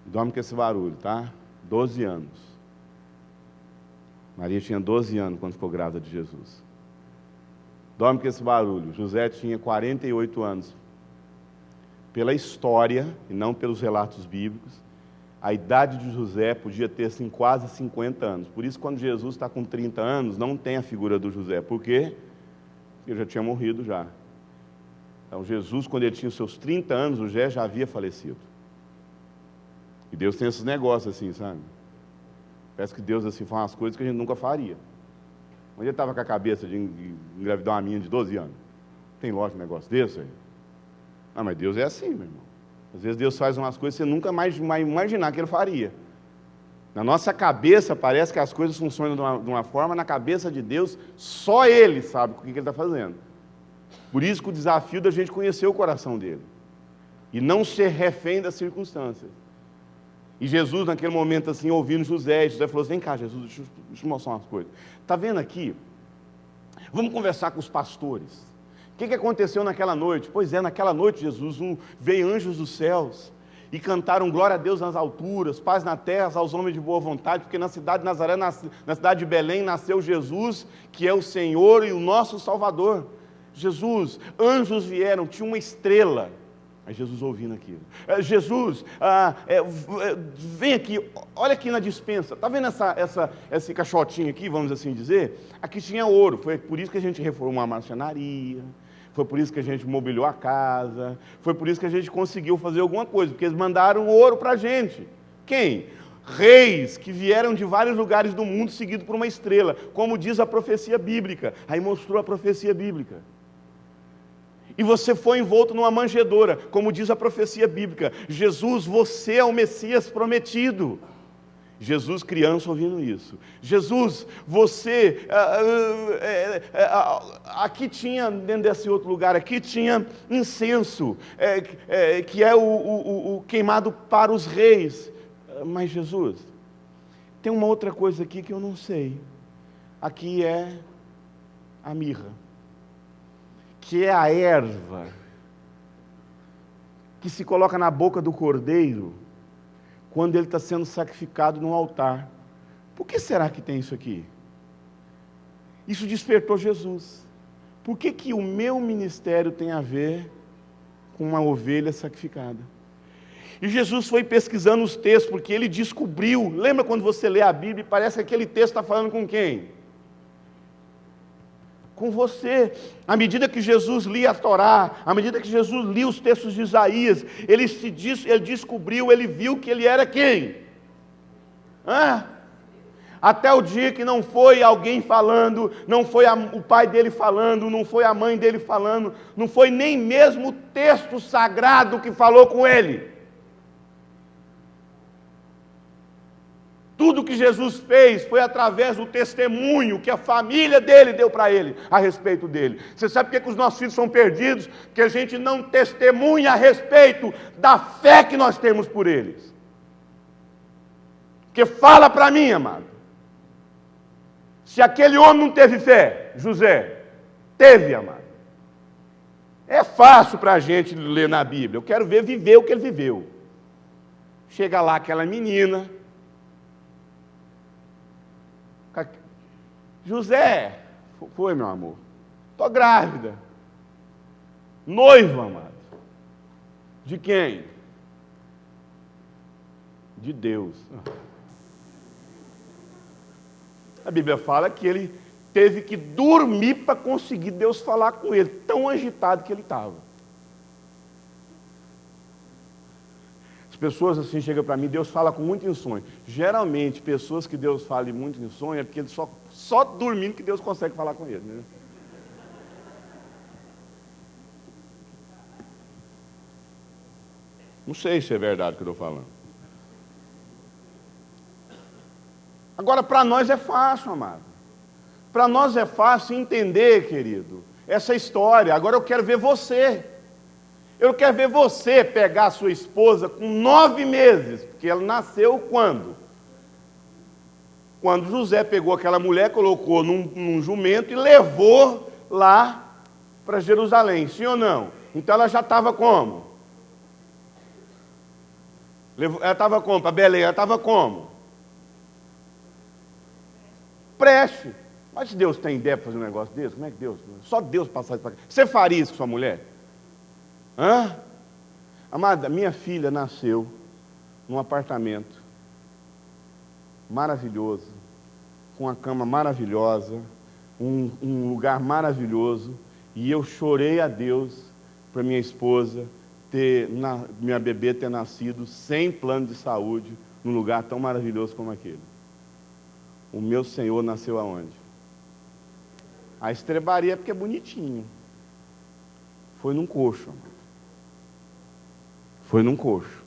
Dorme com esse barulho, tá? 12 anos. Maria tinha 12 anos quando ficou grávida de Jesus. Dorme com esse barulho. José tinha 48 anos. Pela história, e não pelos relatos bíblicos, a idade de José podia ter assim, quase 50 anos. Por isso, quando Jesus está com 30 anos, não tem a figura do José. Por quê? Porque ele já tinha morrido já. Então, Jesus, quando ele tinha os seus 30 anos, José já havia falecido. E Deus tem esses negócios assim, sabe? Parece que Deus assim faz umas coisas que a gente nunca faria. Onde ele estava com a cabeça de engravidar uma menina de 12 anos? Tem lógico um negócio desse aí? Ah, mas Deus é assim, meu irmão. Às vezes Deus faz umas coisas que você nunca mais vai imaginar que Ele faria. Na nossa cabeça parece que as coisas funcionam de uma forma, na cabeça de Deus, só Ele sabe o que Ele está fazendo. Por isso que o desafio da gente conhecer o coração dEle. E não ser refém das circunstâncias. E Jesus, naquele momento, assim, ouvindo José falou assim: vem cá, Jesus, deixa eu te mostrar umas coisas. Está vendo aqui? Vamos conversar com os pastores. O que aconteceu naquela noite? Pois é, naquela noite, Jesus, veio anjos dos céus e cantaram glória a Deus nas alturas, paz na terra aos homens de boa vontade, porque na cidade de Nazaré, na cidade de Belém, nasceu Jesus, que é o Senhor e o nosso Salvador. Jesus, anjos vieram, tinha uma estrela. Aí Jesus ouvindo aquilo. Jesus, vem aqui, olha aqui na despensa. Está vendo esse caixotinho aqui, vamos assim dizer? Aqui tinha ouro, foi por isso que a gente reformou a marcenaria, foi por isso que a gente mobiliou a casa, foi por isso que a gente conseguiu fazer alguma coisa, porque eles mandaram ouro para a gente. Quem? Reis que vieram de vários lugares do mundo seguido por uma estrela, como diz a profecia bíblica. Aí mostrou a profecia bíblica. E você foi envolto numa manjedoura, como diz a profecia bíblica. Jesus, você é o Messias prometido. Jesus, criança, ouvindo isso. Jesus, você... aqui tinha, dentro desse outro lugar, aqui tinha incenso, que é o queimado para os reis. Mas Jesus, tem uma outra coisa aqui que eu não sei. Aqui é a mirra, que é a erva que se coloca na boca do cordeiro quando ele está sendo sacrificado no altar. Por que será que tem isso aqui? Isso despertou Jesus. Por que o meu ministério tem a ver com uma ovelha sacrificada? E Jesus foi pesquisando os textos, porque ele descobriu. Lembra quando você lê a Bíblia e parece que aquele texto está falando com quem? Com você. À medida que Jesus lia a Torá, à medida que Jesus lia os textos de Isaías, ele descobriu, ele viu que ele era quem? Até o dia que não foi alguém falando, não foi o pai dele falando, não foi a mãe dele falando, não foi nem mesmo o texto sagrado que falou com ele. Tudo que Jesus fez foi através do testemunho que a família dele deu para ele, a respeito dele. Você sabe por que os nossos filhos são perdidos? Porque a gente não testemunha a respeito da fé que nós temos por eles. Porque fala para mim, amado, se aquele homem não teve fé, José, teve, amado. É fácil para a gente ler na Bíblia, eu quero ver viver o que ele viveu. Chega lá aquela menina, José, foi, meu amor, estou grávida, noiva, amado, de quem? De Deus. A Bíblia fala que ele teve que dormir para conseguir Deus falar com ele, tão agitado que ele estava. Pessoas assim chegam para mim, Deus fala com muito insônia. Geralmente, pessoas que Deus fala muito em sonho é porque ele só dormindo que Deus consegue falar com ele. Né? Não sei se é verdade o que eu estou falando. Agora, para nós é fácil, amado. Para nós é fácil entender, querido, essa história. Agora eu quero ver você. Eu quero ver você pegar a sua esposa com 9 meses, porque ela nasceu quando? Quando José pegou aquela mulher, colocou num jumento e levou lá para Jerusalém, sim ou não? Então ela já estava como? Ela estava como? Para Belém, ela estava como? Preste. Mas se Deus tem ideia para fazer um negócio desse, como é que Deus? Só Deus passar isso para cá. Você faria isso com sua mulher? Hã? Amada, minha filha nasceu num apartamento maravilhoso, com uma cama maravilhosa, um lugar maravilhoso, e eu chorei a Deus para minha esposa minha bebê ter nascido sem plano de saúde, num lugar tão maravilhoso como aquele. O meu Senhor nasceu aonde? A estrebaria porque é bonitinho. Foi num coxo. Foi num coxo.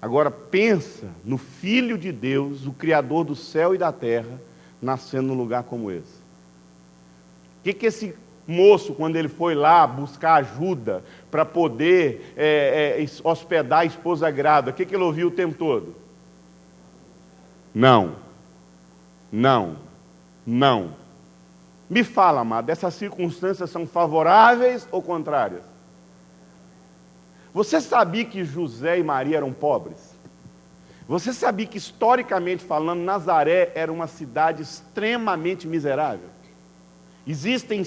Agora pensa no Filho de Deus, o Criador do céu e da terra, nascendo num lugar como esse. O que esse moço, quando ele foi lá buscar ajuda para poder hospedar a esposa grávida, o que ele ouviu o tempo todo? Não. Não. Não. Me fala, amado, essas circunstâncias são favoráveis ou contrárias? Você sabia que José e Maria eram pobres? Você sabia que, historicamente falando, Nazaré era uma cidade extremamente miserável? Existem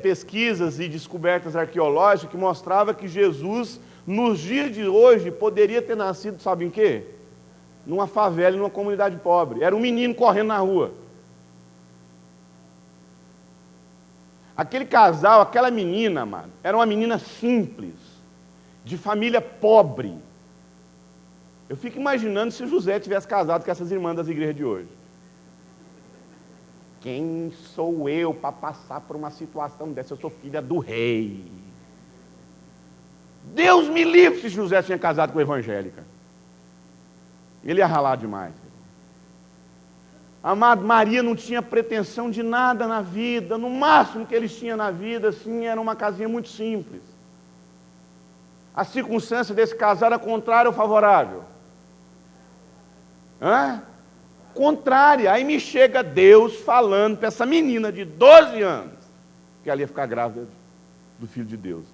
pesquisas e descobertas arqueológicas que mostravam que Jesus, nos dias de hoje, poderia ter nascido, sabe em quê? Numa favela, numa comunidade pobre. Era um menino correndo na rua. Aquele casal, aquela menina, amado, era uma menina simples, de família pobre. Eu fico imaginando se José tivesse casado com essas irmãs das igrejas de hoje. Quem sou eu para passar por uma situação dessa? Eu sou filha do rei. Deus me livre se José tinha casado com evangélica. Ele ia ralar demais. Amado, Maria não tinha pretensão de nada na vida. No máximo que eles tinham na vida, assim, era uma casinha muito simples. A circunstância desse casal era contrária ou favorável? Contrária. Aí me chega Deus falando para essa menina de 12 anos que ela ia ficar grávida do Filho de Deus.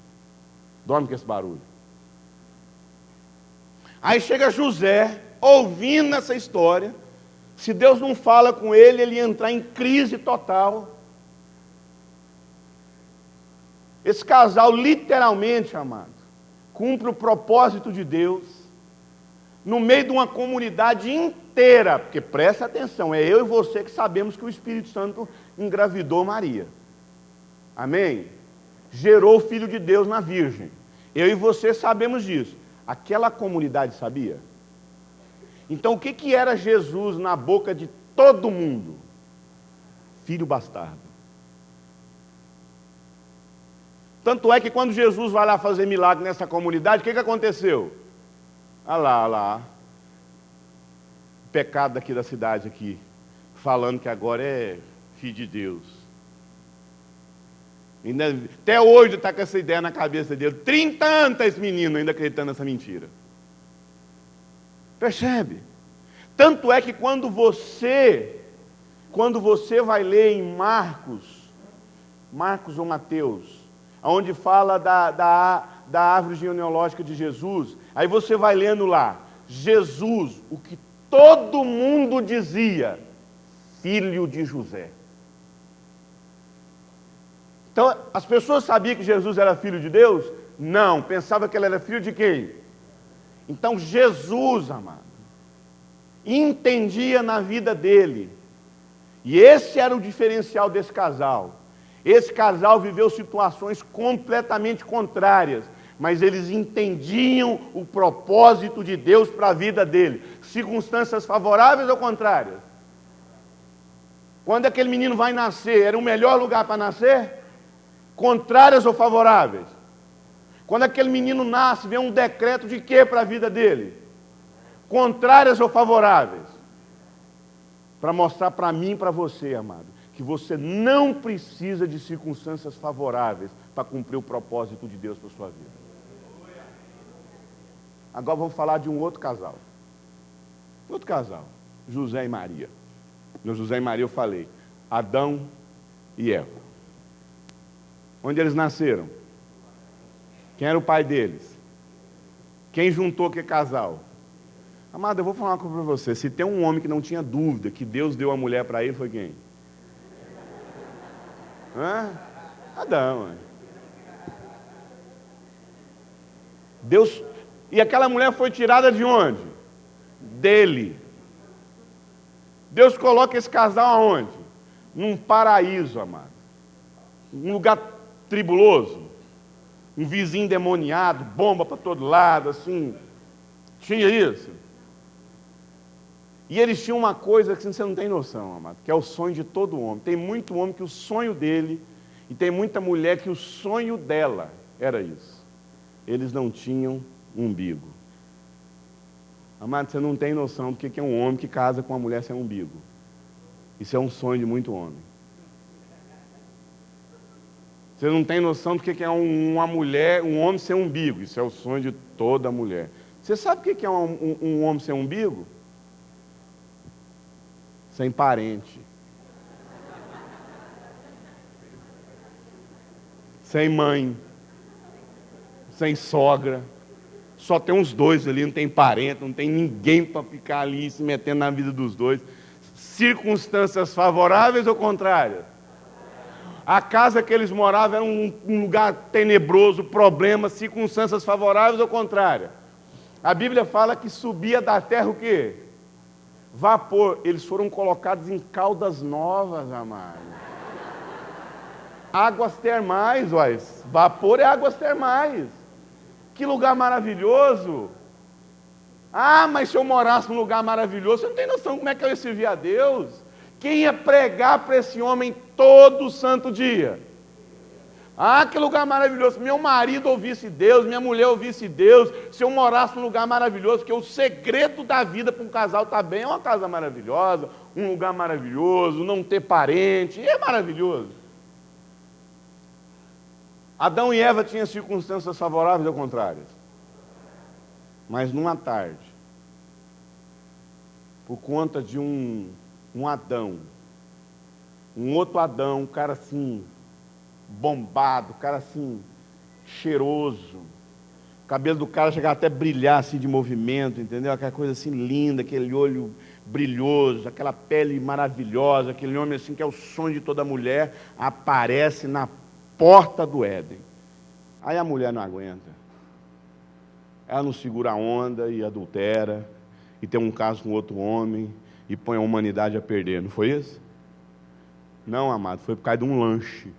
Dorme com esse barulho. Aí chega José, ouvindo essa história. Se Deus não fala com ele, ele ia entrar em crise total. Esse casal, literalmente, amado, cumpre o propósito de Deus no meio de uma comunidade inteira, porque presta atenção, é eu e você que sabemos que o Espírito Santo engravidou Maria. Amém? Gerou o Filho de Deus na Virgem. Eu e você sabemos disso. Aquela comunidade sabia? Então o que era Jesus na boca de todo mundo? Filho bastardo. Tanto é que quando Jesus vai lá fazer milagre nessa comunidade, o que aconteceu? Olha lá. O pecado daqui da cidade aqui, falando que agora é filho de Deus. Até hoje está com essa ideia na cabeça dele. 30 anos está esse menino ainda acreditando nessa mentira. Percebe? Tanto é que quando você vai ler em Marcos ou Mateus, onde fala da árvore genealógica de Jesus, aí você vai lendo lá, Jesus, o que todo mundo dizia, filho de José. Então, as pessoas sabiam que Jesus era filho de Deus? Não, pensava que ele era filho de quem? Então, Jesus, amado, entendia na vida dele, e esse era o diferencial desse casal. Esse casal viveu situações completamente contrárias, mas eles entendiam o propósito de Deus para a vida dele. Circunstâncias favoráveis ou contrárias? Quando aquele menino vai nascer, era o melhor lugar para nascer? Contrárias ou favoráveis? Quando aquele menino nasce, vem um decreto de quê para a vida dele? Contrárias ou favoráveis? Para mostrar para mim e para você, amado, que você não precisa de circunstâncias favoráveis para cumprir o propósito de Deus para a sua vida. Agora vamos falar de um outro casal. Outro casal, José e Maria. No José e Maria eu falei, Adão e Eva. Onde eles nasceram? Quem era o pai deles? Quem juntou que casal? Amado, eu vou falar uma coisa para você. Se tem um homem que não tinha dúvida que Deus deu a mulher para ele, foi quem? Adão. Deus. E aquela mulher foi tirada de onde? Dele. Deus coloca esse casal aonde? Num paraíso, amado. Um lugar tribuloso. Um vizinho demoniado, bomba para todo lado, assim. Tinha isso. E eles tinham uma coisa que você não tem noção, amado, que é o sonho de todo homem. Tem muito homem que o sonho dele, e tem muita mulher que o sonho dela era isso. Eles não tinham umbigo. Amado, você não tem noção do que é um homem que casa com uma mulher sem umbigo. Isso é um sonho de muito homem. Você não tem noção do que é uma mulher, um homem sem umbigo. Isso é o sonho de toda mulher. Você sabe o que é um homem sem umbigo? Sem parente. Sem mãe. Sem sogra. Só tem uns dois ali, não tem parente, não tem ninguém para ficar ali se metendo na vida dos dois. Circunstâncias favoráveis ou contrárias? A casa que eles moravam era um lugar tenebroso, problemas, circunstâncias favoráveis ou contrárias? A Bíblia fala que subia da terra o quê? Vapor. Eles foram colocados em Caldas Novas, amado. Águas termais, uai. Vapor é águas termais. Que lugar maravilhoso. Ah, mas se eu morasse num lugar maravilhoso, você não tem noção como é que eu ia servir a Deus. Quem ia pregar para esse homem todo santo dia? Ah, que lugar maravilhoso. Meu marido ouvisse Deus, minha mulher ouvisse Deus, se eu morasse num lugar maravilhoso, porque o segredo da vida para um casal estar bem é uma casa maravilhosa, um lugar maravilhoso, não ter parente, é maravilhoso. Adão e Eva tinham circunstâncias favoráveis ou contrárias? Mas numa tarde, por conta de um Adão, um outro Adão, um cara assim, bombado, cara assim, cheiroso, o cabelo do cara chegava até a brilhar assim de movimento, entendeu? Aquela coisa assim linda, aquele olho brilhoso, aquela pele maravilhosa, aquele homem assim que é o sonho de toda mulher, aparece na porta do Éden. Aí a mulher não aguenta. Ela não segura a onda e adultera, e tem um caso com outro homem, e põe a humanidade a perder, não foi isso? Não, amado, foi por causa de um lanche.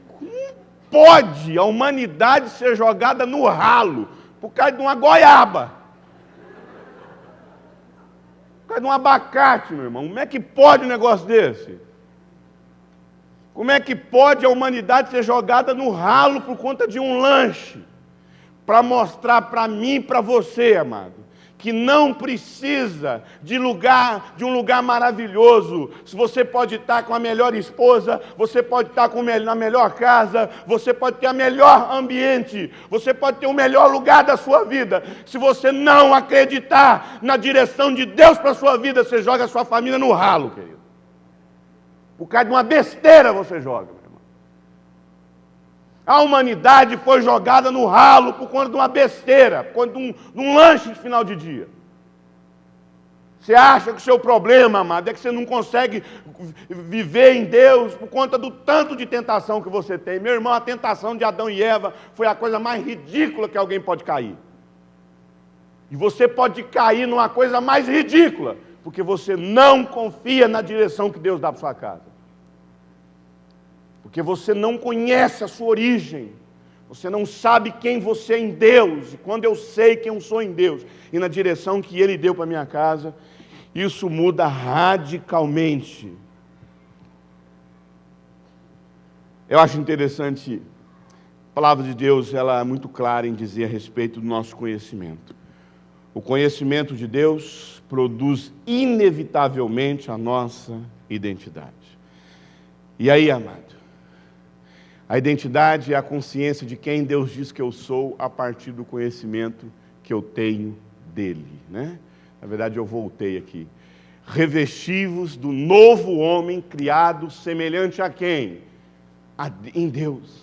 Como pode a humanidade ser jogada no ralo por causa de uma goiaba? Por causa de um abacate, meu irmão. Como é que pode um negócio desse? Como é que pode a humanidade ser jogada no ralo por conta de um lanche? Para mostrar para mim e para você, amado, que não precisa de um lugar maravilhoso. Se você pode estar com a melhor esposa, você pode estar na melhor casa, você pode ter o melhor ambiente, você pode ter o melhor lugar da sua vida. Se você não acreditar na direção de Deus para a sua vida, você joga a sua família no ralo, querido. Por causa de uma besteira você joga, meu irmão. A humanidade foi jogada no ralo por conta de uma besteira, por conta de um lanche de final de dia. Você acha que o seu problema, amado, é que você não consegue viver em Deus por conta do tanto de tentação que você tem. Meu irmão, a tentação de Adão e Eva foi a coisa mais ridícula que alguém pode cair. E você pode cair numa coisa mais ridícula, porque você não confia na direção que Deus dá para sua casa. Porque você não conhece a sua origem. Você não sabe quem você é em Deus. E quando eu sei quem eu sou em Deus e na direção que Ele deu para a minha casa, isso muda radicalmente. Eu acho interessante, a palavra de Deus, ela é muito clara em dizer a respeito do nosso conhecimento. O conhecimento de Deus produz inevitavelmente a nossa identidade. E aí, amado? A identidade é a consciência de quem Deus diz que eu sou a partir do conhecimento que eu tenho dele, né? Na verdade, eu voltei aqui. Revesti-vos do novo homem criado semelhante a quem? Em Deus.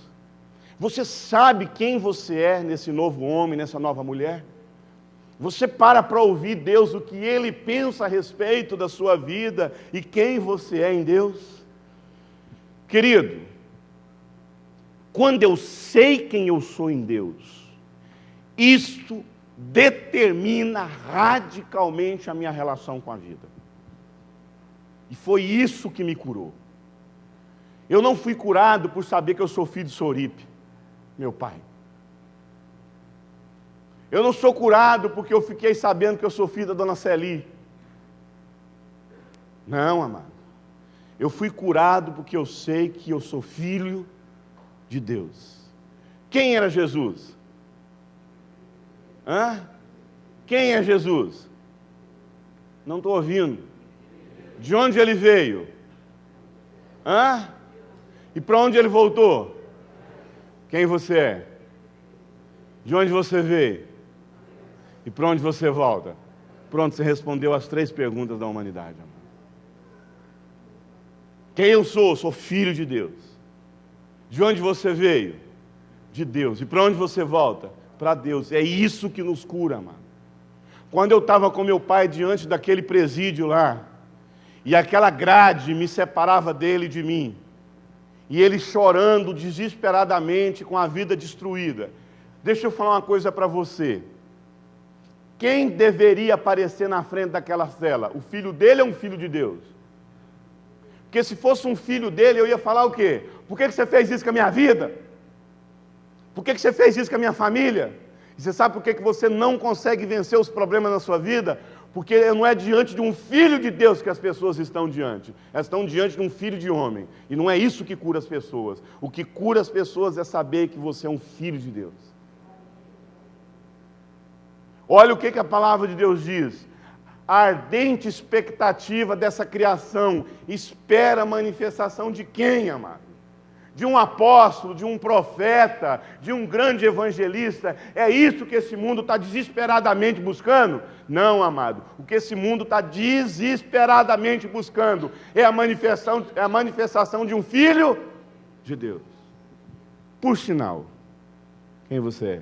Você sabe quem você é nesse novo homem, nessa nova mulher? Você para ouvir Deus, o que Ele pensa a respeito da sua vida e quem você é em Deus? Querido, quando eu sei quem eu sou em Deus, isso determina radicalmente a minha relação com a vida. E foi isso que me curou. Eu não fui curado por saber que eu sou filho de Soripe, meu pai. Eu não sou curado porque eu fiquei sabendo que eu sou filho da dona Celi. Não, amado. Eu fui curado porque eu sei que eu sou filho de Deus. Quem era Jesus? Quem é Jesus? Não estou ouvindo. De onde ele veio? E para onde ele voltou? Quem você é? De onde você veio? E para onde você volta? Pronto, você respondeu as 3 perguntas da humanidade. Amado. Quem eu sou? Sou filho de Deus. De onde você veio? De Deus. E para onde você volta? Para Deus. É isso que nos cura, amado. Quando eu estava com meu pai diante daquele presídio lá, e aquela grade me separava dele e de mim, e ele chorando desesperadamente com a vida destruída. Deixa eu falar uma coisa para você. Quem deveria aparecer na frente daquela cela? O filho dele ou um filho de Deus? Porque se fosse um filho dele, eu ia falar o quê? Por que você fez isso com a minha vida? Por que você fez isso com a minha família? E você sabe por que você não consegue vencer os problemas na sua vida? Porque não é diante de um filho de Deus que as pessoas estão diante. Elas estão diante de um filho de homem. E não é isso que cura as pessoas. O que cura as pessoas é saber que você é um filho de Deus. Olha o que a palavra de Deus diz. A ardente expectativa dessa criação espera a manifestação de quem, amado? De um apóstolo, de um profeta, de um grande evangelista. É isso que esse mundo está desesperadamente buscando? Não, amado. O que esse mundo está desesperadamente buscando é a manifestação de um filho de Deus. Por sinal, quem você é?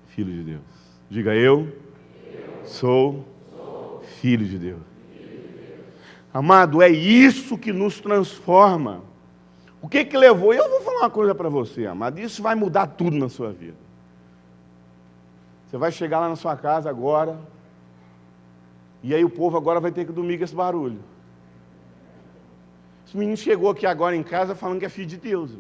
Filho de Deus. Diga eu sou filho de Deus. Amado, é isso que nos transforma. O que levou? Eu vou falar uma coisa para você, amado. Isso vai mudar tudo na sua vida. Você vai chegar lá na sua casa agora, e aí o povo agora vai ter que dormir com esse barulho. Esse menino chegou aqui agora em casa falando que é filho de Deus.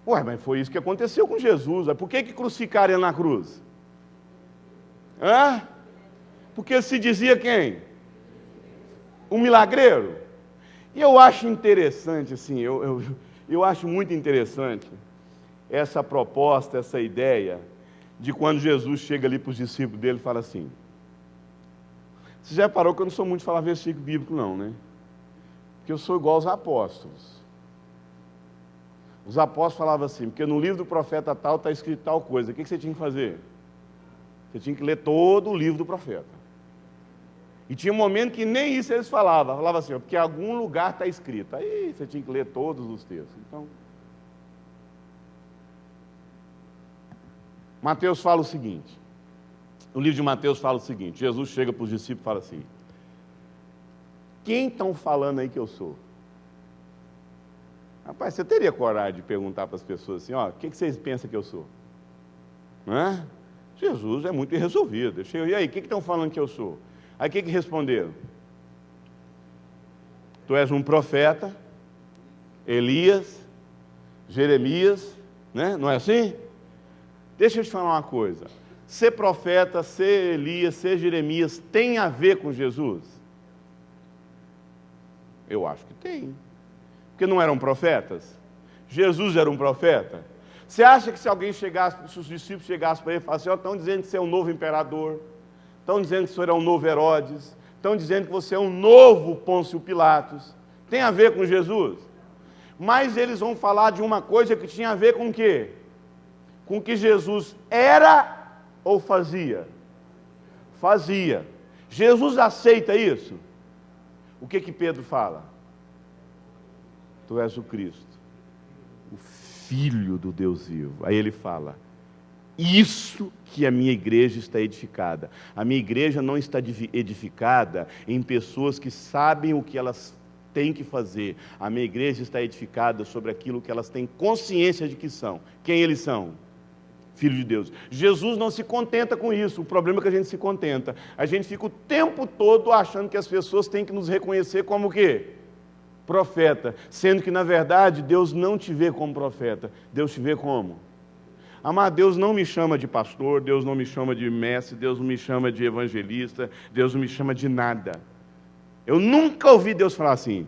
Ué, mas foi isso que aconteceu com Jesus. Por que crucificaram ele na cruz? Porque ele se dizia quem? Um milagreiro? E eu acho interessante, assim, eu acho muito interessante essa proposta, essa ideia de quando Jesus chega ali para os discípulos dele e fala assim. Você já reparou que eu não sou muito de falar versículo bíblico não, né? Porque eu sou igual aos apóstolos. Os apóstolos falavam assim, porque no livro do profeta tal está escrito tal coisa. O que você tinha que fazer? Você tinha que ler todo o livro do profeta. E tinha um momento que nem isso eles falavam. Falavam assim, porque em algum lugar está escrito. Aí você tinha que ler todos os textos. Então, Mateus fala o seguinte. O livro de Mateus fala o seguinte. Jesus chega para os discípulos e fala assim. Quem estão falando aí que eu sou? Rapaz, você teria coragem de perguntar para as pessoas assim, o que vocês pensam que eu sou? Não é? Jesus é muito irresolvido. E aí, o que estão falando que eu sou? Aí o que responderam? Tu és um profeta, Elias, Jeremias, né? Não é assim? Deixa eu te falar uma coisa. Ser profeta, ser Elias, ser Jeremias, tem a ver com Jesus? Eu acho que tem. Porque não eram profetas? Jesus era um profeta? Você acha que se alguém chegasse, se os discípulos chegassem para ele e falassem, estão dizendo que você é um novo imperador, estão dizendo que o senhor é um novo Herodes, estão dizendo que você é um novo Pôncio Pilatos, tem a ver com Jesus? Mas eles vão falar de uma coisa que tinha a ver com o quê? Com o que Jesus era ou fazia? Fazia. Jesus aceita isso? O que Pedro fala? Tu és o Cristo, o filho do Deus vivo. Aí ele fala, isso que a minha igreja está edificada. A minha igreja não está edificada em pessoas que sabem o que elas têm que fazer. A minha igreja está edificada sobre aquilo que elas têm consciência de que são. Quem eles são? Filho de Deus. Jesus não se contenta com isso. O problema é que a gente se contenta. A gente fica o tempo todo achando que as pessoas têm que nos reconhecer como o quê? Profeta. Sendo que, na verdade, Deus não te vê como profeta. Deus te vê como? Amado, Deus não me chama de pastor, Deus não me chama de mestre, Deus não me chama de evangelista, Deus não me chama de nada. Eu nunca ouvi Deus falar assim,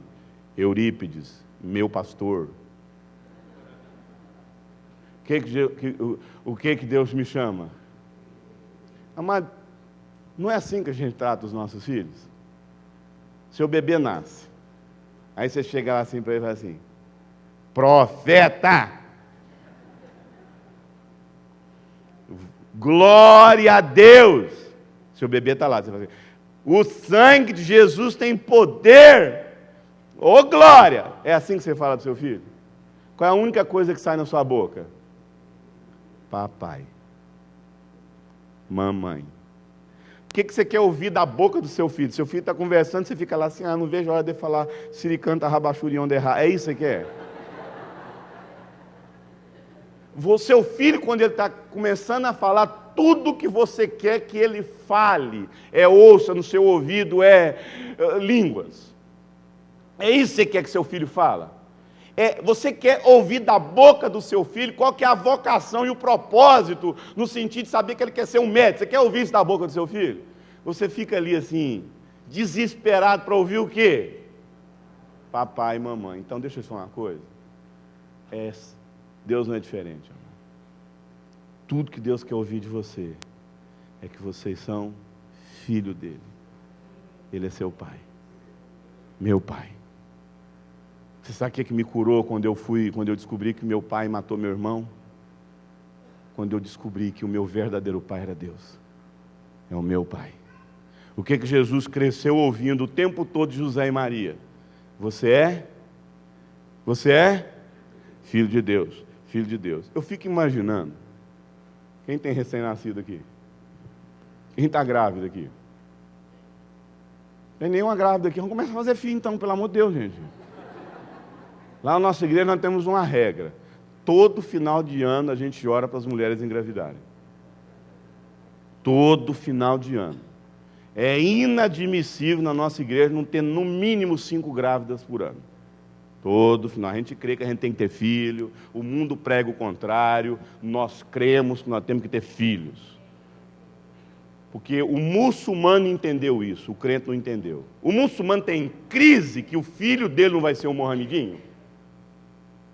Eurípides, meu pastor. O que Deus me chama? Amado, não é assim que a gente trata os nossos filhos? Seu bebê nasce, aí você chega lá assim para ele e fala assim, profeta! Glória a Deus! Seu bebê está lá, você fala assim, o sangue de Jesus tem poder! Ô glória! É assim que você fala do seu filho? Qual é a única coisa que sai na sua boca? Papai, mamãe. O que você quer ouvir da boca do seu filho? Seu filho está conversando, você fica lá assim, não vejo a hora de falar siricanta, rabachurião, derrar. É isso que você quer? Seu filho, quando ele está começando a falar, tudo que você quer que ele fale, ouça no seu ouvido, línguas. É isso que você quer que seu filho fala? Você quer ouvir da boca do seu filho qual que é a vocação e o propósito, no sentido de saber que ele quer ser um médico. Você quer ouvir isso da boca do seu filho? Você fica ali assim, desesperado para ouvir o quê? Papai e mamãe. Então deixa eu te falar uma coisa. Deus não é diferente. Amor. Tudo que Deus quer ouvir de você é que vocês são filho dele. Ele é seu pai. Meu pai. Você sabe o que me curou quando eu descobri que meu pai matou meu irmão? Quando eu descobri que o meu verdadeiro pai era Deus. É o meu pai. O que Jesus cresceu ouvindo o tempo todo de José e Maria? Você é filho de Deus. Filho de Deus. Eu fico imaginando, quem tem recém-nascido aqui? Quem está grávida aqui? Não tem nenhuma grávida aqui, vamos começar a fazer filho então, pelo amor de Deus, gente. Lá na nossa igreja nós temos uma regra, todo final de ano a gente ora para as mulheres engravidarem. Todo final de ano. É inadmissível na nossa igreja não ter no mínimo 5 grávidas por ano. Todo final. A gente crê que a gente tem que ter filho, o mundo prega o contrário, nós cremos que nós temos que ter filhos. Porque o muçulmano entendeu isso, o crente não entendeu. O muçulmano tem crise que o filho dele não vai ser um mohamedinho.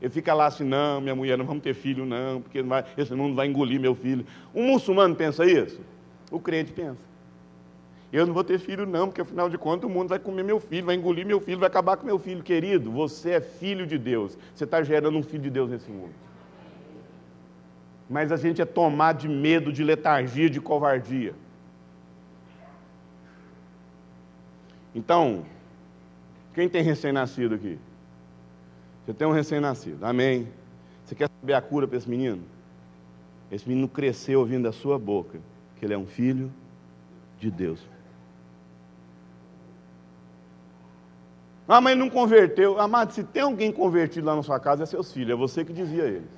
Ele fica lá assim, não, minha mulher, não vamos ter filho não, porque esse mundo vai engolir meu filho. O muçulmano pensa isso? O crente pensa. Eu não vou ter filho não, porque afinal de contas o mundo vai comer meu filho, vai engolir meu filho, vai acabar com meu filho. Querido, você é filho de Deus. Você está gerando um filho de Deus nesse mundo. Mas a gente é tomado de medo, de letargia, de covardia. Então, quem tem recém-nascido aqui? Você tem um recém-nascido, amém? Você quer saber a cura para esse menino? Esse menino cresceu ouvindo da sua boca que ele é um filho de Deus. Mas ele não converteu. Amado, se tem alguém convertido lá na sua casa, é seus filhos, é você que dizia a eles.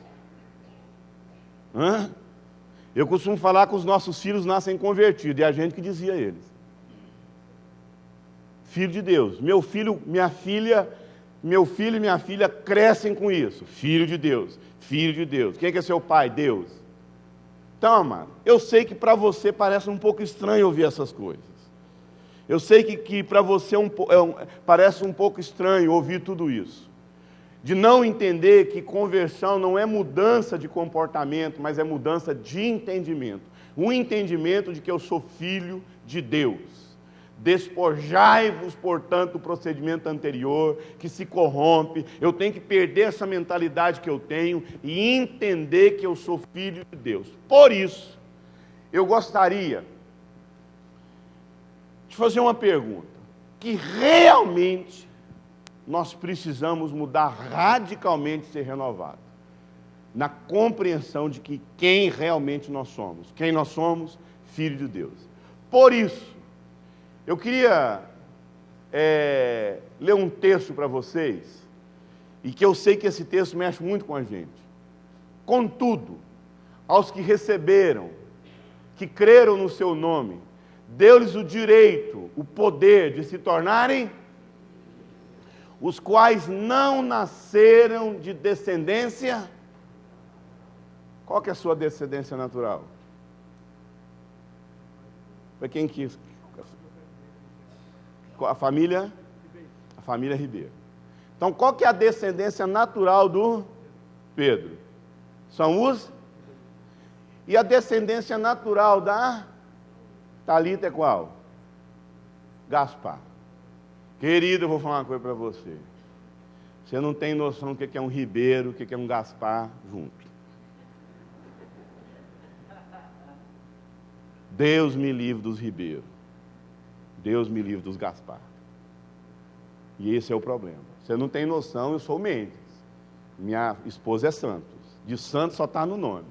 Eu costumo falar que os nossos filhos nascem convertidos, e é a gente que dizia a eles. Filho de Deus. Meu filho e minha filha crescem com isso. Filho de Deus. Filho de Deus. Quem é seu pai? Deus. Então, amado, eu sei que para você parece um pouco estranho ouvir essas coisas. Eu sei que para você parece um pouco estranho ouvir tudo isso. De não entender que conversão não é mudança de comportamento, mas é mudança de entendimento. Um entendimento de que eu sou filho de Deus. Despojai-vos, portanto, do procedimento anterior, que se corrompe. Eu tenho que perder essa mentalidade que eu tenho e entender que eu sou filho de Deus. Por isso, eu gostaria de fazer uma pergunta, que realmente nós precisamos mudar radicalmente, ser renovado. na compreensão de que quem realmente nós somos. Quem nós somos? Filho de Deus. Por isso, eu queria ler um texto para vocês, e que eu sei que esse texto mexe muito com a gente. Contudo, aos que receberam, que creram no seu nome, deu-lhes o direito, o poder de se tornarem os quais não nasceram de descendência. Qual que é a sua descendência natural? Foi quem quis? A família? A família Ribeiro. Então, qual que é a descendência natural do Pedro? São os... E a descendência natural da Thalita é qual? Gaspar. Querido, eu vou falar uma coisa para você. Você não tem noção do que é um Ribeiro, o que é um Gaspar junto. Deus me livre dos Ribeiros. Deus me livre dos Gaspar. E esse é o problema. Você não tem noção, eu sou Mendes. Minha esposa é Santos. De Santos só está no nome.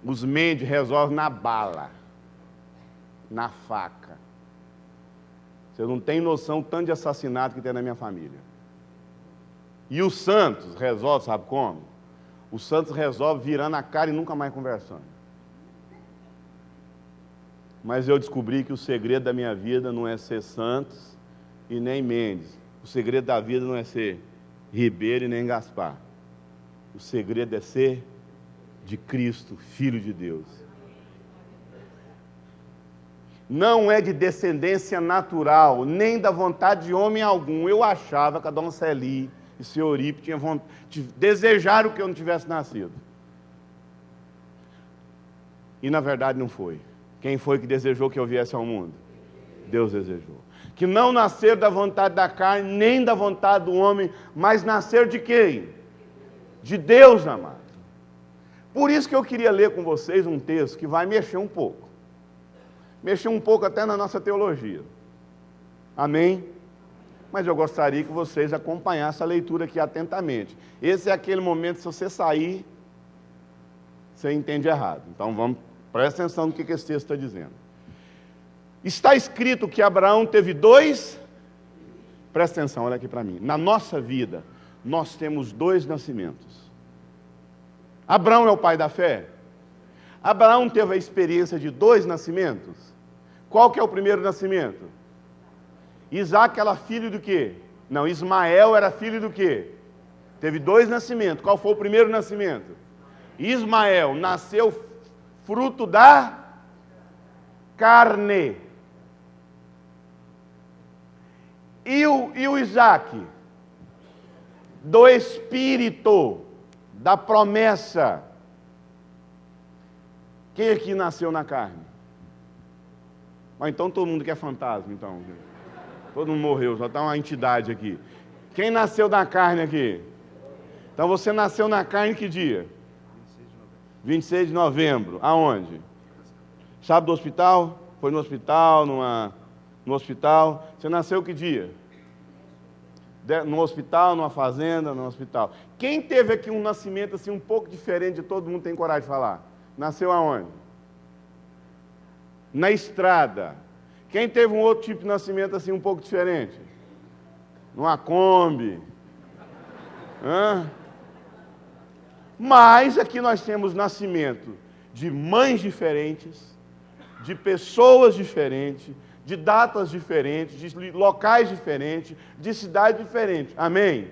Os Mendes resolvem na bala, na faca. Você não tem noção do tanto de assassinato que tem na minha família. E o Santos resolve, sabe como? O Santos resolve virando a cara e nunca mais conversando. Mas eu descobri que o segredo da minha vida não é ser Santos e nem Mendes. O segredo da vida não é ser Ribeiro e nem Gaspar. O segredo é ser de Cristo, Filho de Deus. Não é de descendência natural, nem da vontade de homem algum. Eu achava que a dona Celi e o senhor Eurípides tinham vontade, desejaram que eu não tivesse nascido. E na verdade não foi. Quem foi que desejou que eu viesse ao mundo? Deus desejou. Que não nascer da vontade da carne, nem da vontade do homem, mas nascer de quem? De Deus, amado. Por isso que eu queria ler com vocês um texto que vai mexer um pouco. Mexer um pouco até na nossa teologia. Amém? Mas eu gostaria que vocês acompanhassem a leitura aqui atentamente. Esse é aquele momento, se você sair, você entende errado. Então vamos, presta atenção no que esse texto está dizendo. Está escrito que Abraão teve dois... Presta atenção, olha aqui para mim. Na nossa vida, nós temos dois nascimentos. Abraão é o pai da fé? Abraão teve a experiência de dois nascimentos? Qual que é o primeiro nascimento? Isaac era filho do quê? Não, Ismael era filho do quê? Teve dois nascimentos. Qual foi o primeiro nascimento? Ismael nasceu fruto da carne. E o Isaac? Do espírito, da promessa. Quem aqui nasceu na carne? Mas então todo mundo que é fantasma, então. Todo mundo morreu, só está uma entidade aqui. Quem nasceu na carne aqui? Então você nasceu na carne que dia? 26 de novembro. Aonde? Sabe do hospital? Foi no hospital, no hospital. Você nasceu que dia? No hospital, numa fazenda, no hospital. Quem teve aqui um nascimento assim um pouco diferente de todo mundo tem coragem de falar? Nasceu aonde? Na estrada. Quem teve um outro tipo de nascimento assim um pouco diferente? Numa Kombi. Mas aqui nós temos nascimento de mães diferentes, de pessoas diferentes, de datas diferentes, de locais diferentes, de cidades diferentes. Amém?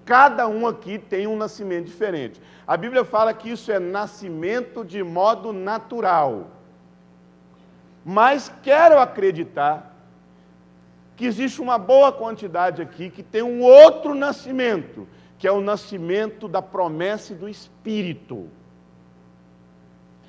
Cada um aqui tem um nascimento diferente. A Bíblia fala que isso é nascimento de modo natural. Mas quero acreditar que existe uma boa quantidade aqui que tem um outro nascimento, que é o nascimento da promessa e do Espírito.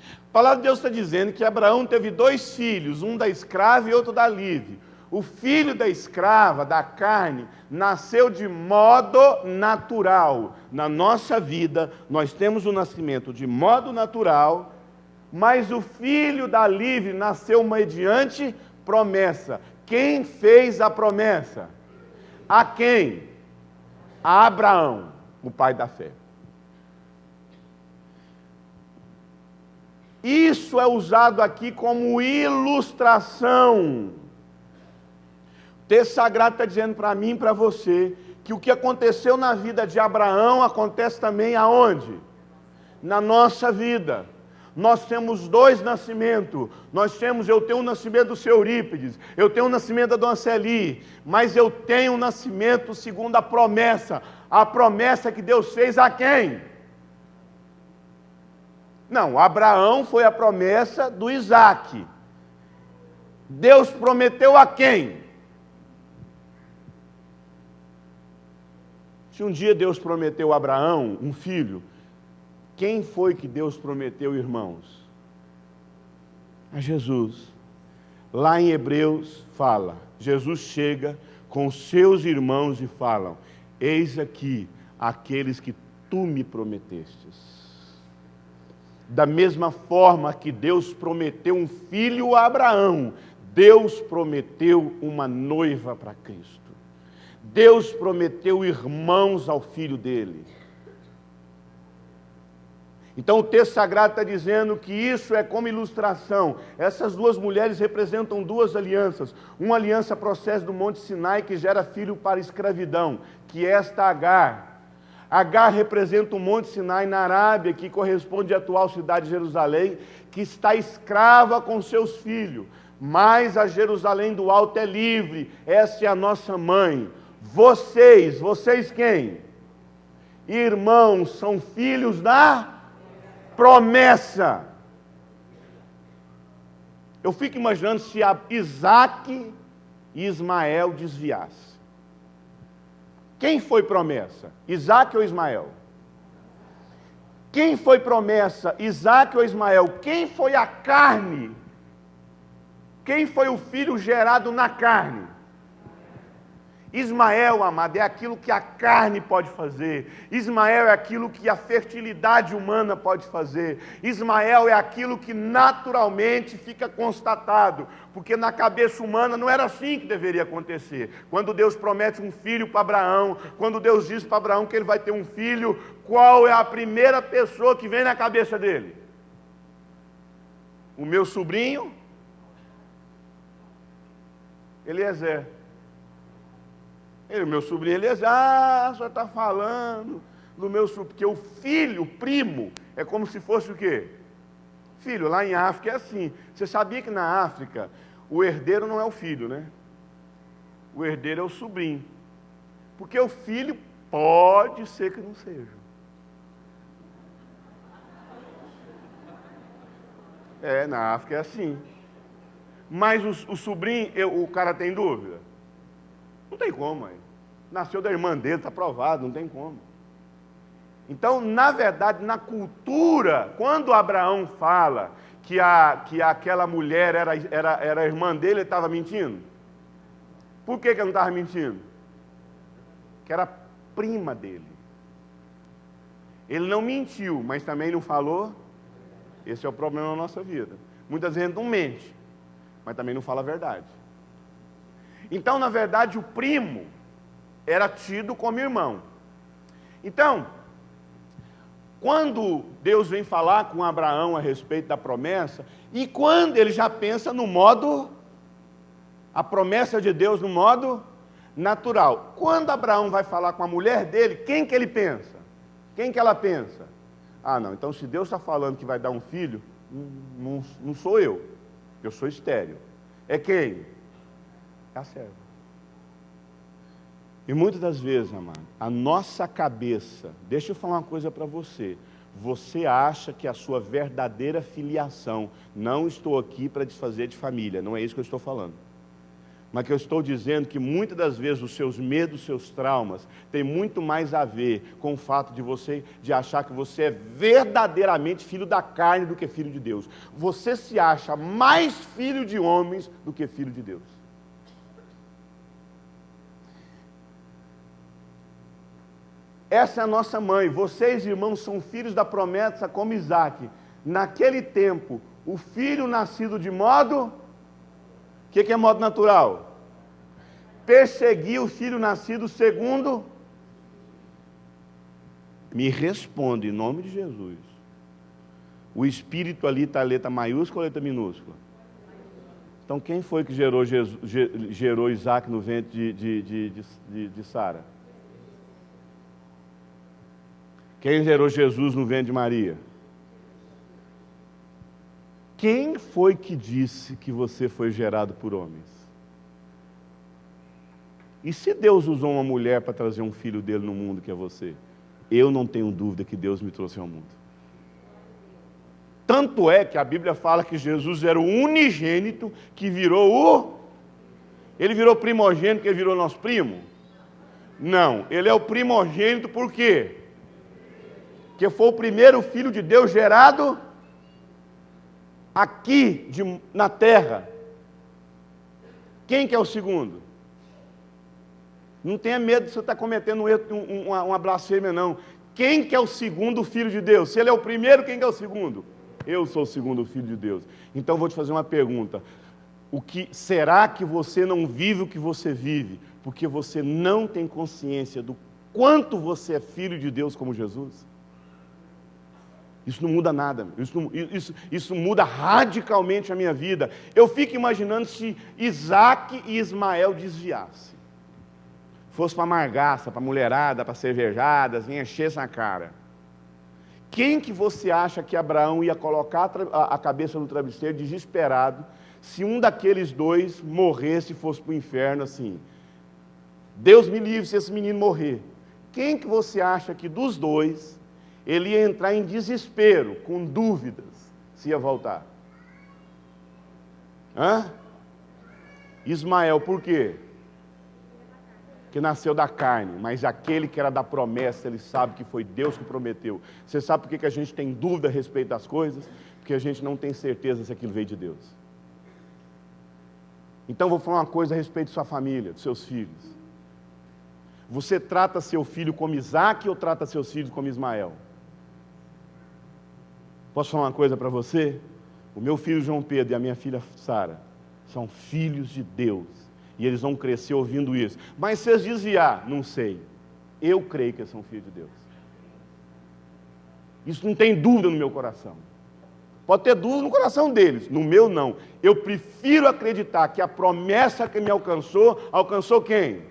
A palavra de Deus está dizendo que Abraão teve dois filhos, um da escrava e outro da livre. O filho da escrava, da carne, nasceu de modo natural. Na nossa vida, nós temos o nascimento de modo natural, mas o filho da livre nasceu mediante promessa. Quem fez a promessa? A quem? A Abraão. o pai da fé. Isso é usado aqui como ilustração. O texto sagrado está dizendo para mim e para você que o que aconteceu na vida de Abraão acontece também aonde? Na nossa vida. Nós temos dois nascimentos. Eu tenho o nascimento do seu Eurípides, eu tenho o nascimento da dona Celi, mas eu tenho o nascimento segundo a promessa que Deus fez a quem? Não, Abraão foi a promessa do Isaac. Deus prometeu a quem? Se um dia Deus prometeu a Abraão um filho, quem foi que Deus prometeu, irmãos? A Jesus. Lá em Hebreus fala, Jesus chega com seus irmãos e falam: eis aqui aqueles que tu me prometestes. Da mesma forma que Deus prometeu um filho a Abraão, Deus prometeu uma noiva para Cristo. Deus prometeu irmãos ao filho dele. Então o texto sagrado está dizendo que isso é como ilustração. Essas duas mulheres representam duas alianças. Uma aliança procede do Monte Sinai, que gera filho para a escravidão, que é esta Agar. Agar representa o Monte Sinai na Arábia, que corresponde à atual cidade de Jerusalém, que está escrava com seus filhos. Mas a Jerusalém do alto é livre. Essa é a nossa mãe. Vocês quem? Irmãos, são filhos da promessa. Eu fico imaginando se Isaac e Ismael desviassem. Quem foi promessa? Isaac ou Ismael? Quem foi promessa? Isaac ou Ismael? Quem foi a carne? Quem foi o filho gerado na carne? Ismael, amado, é aquilo que a carne pode fazer. Ismael é aquilo que a fertilidade humana pode fazer. Ismael é aquilo que naturalmente fica constatado, porque na cabeça humana não era assim que deveria acontecer. Quando Deus promete um filho para Abraão, quando Deus diz para Abraão que ele vai ter um filho, qual é a primeira pessoa que vem na cabeça dele? O meu sobrinho, Eliezer. Meu sobrinho Eliezer, o senhor está falando do meu sobrinho, porque o filho, o primo, é como se fosse o quê? Filho, lá em África é assim. Você sabia que na África, o herdeiro não é o filho, né? O herdeiro é o sobrinho. Porque o filho pode ser que não seja. Na África é assim. Mas o sobrinho, o cara tem dúvida? Não tem como, mãe. Nasceu da irmã dele, está provado, não tem como. Então, na verdade, na cultura, quando Abraão fala que aquela mulher era a irmã dele, ele estava mentindo? Por que ele não estava mentindo? Que era prima dele. Ele não mentiu, mas também não falou. Esse é o problema na nossa vida. Muitas vezes não mente, mas também não fala a verdade. Então, na verdade, o primo era tido como irmão. Então, quando Deus vem falar com Abraão a respeito da promessa, e quando ele já pensa no modo, a promessa de Deus no modo natural. Quando Abraão vai falar com a mulher dele, quem que ele pensa? Quem que ela pensa? Não, então se Deus está falando que vai dar um filho, não sou eu sou estéril. É quem? É a serva. E muitas das vezes, amado, a nossa cabeça, deixa eu falar uma coisa para você, você acha que a sua verdadeira filiação, não estou aqui para desfazer de família, não é isso que eu estou falando, mas que eu estou dizendo que muitas das vezes os seus medos, os seus traumas, tem muito mais a ver com o fato de achar que você é verdadeiramente filho da carne do que filho de Deus. Você se acha mais filho de homens do que filho de Deus. Essa é a nossa mãe. Vocês, irmãos, são filhos da promessa como Isaac. Naquele tempo, o filho nascido de modo... O que é modo natural? Perseguir o filho nascido segundo... Me responde em nome de Jesus. O Espírito ali está a letra maiúscula ou letra minúscula? Então quem foi que gerou Isaac no ventre de Sara? Quem gerou Jesus no ventre de Maria? Quem foi que disse que você foi gerado por homens? E se Deus usou uma mulher para trazer um filho dele no mundo, que é você? Eu não tenho dúvida que Deus me trouxe ao mundo. Tanto é que a Bíblia fala que Jesus era o unigênito que virou Ele virou primogênito porque ele virou nosso primo? Não, ele é o primogênito por quê? Porque foi o primeiro filho de Deus gerado aqui na terra. Quem que é o segundo? Não tenha medo de você estar cometendo uma blasfêmia, não. Quem que é o segundo filho de Deus? Se ele é o primeiro, quem que é o segundo? Eu sou o segundo filho de Deus. Então vou te fazer uma pergunta. Será que você não vive o que você vive? Porque você não tem consciência do quanto você é filho de Deus como Jesus? Isso não muda nada. Isso muda radicalmente a minha vida. Eu fico imaginando se Isaac e Ismael desviassem. Fosse para amargaça, para mulherada, para cervejadas, vinha encher na cara. Quem que você acha que Abraão ia colocar a cabeça no travesseiro desesperado se um daqueles dois morresse e fosse para o inferno assim? Deus me livre se esse menino morrer. Quem que você acha que dos dois ele ia entrar em desespero, com dúvidas, se ia voltar? Ismael, por quê? Que nasceu da carne, mas aquele que era da promessa, ele sabe que foi Deus que prometeu. Você sabe por que a gente tem dúvida a respeito das coisas? Porque a gente não tem certeza se aquilo veio de Deus. Então vou falar uma coisa a respeito de sua família, dos seus filhos. Você trata seu filho como Isaac ou trata seus filhos como Ismael? Posso falar uma coisa para você? O meu filho João Pedro e a minha filha Sara são filhos de Deus. E eles vão crescer ouvindo isso. Mas se eles desviar, não sei. Eu creio que eles são filhos de Deus. Isso não tem dúvida no meu coração. Pode ter dúvida no coração deles, no meu não. Eu prefiro acreditar que a promessa que me alcançou quem?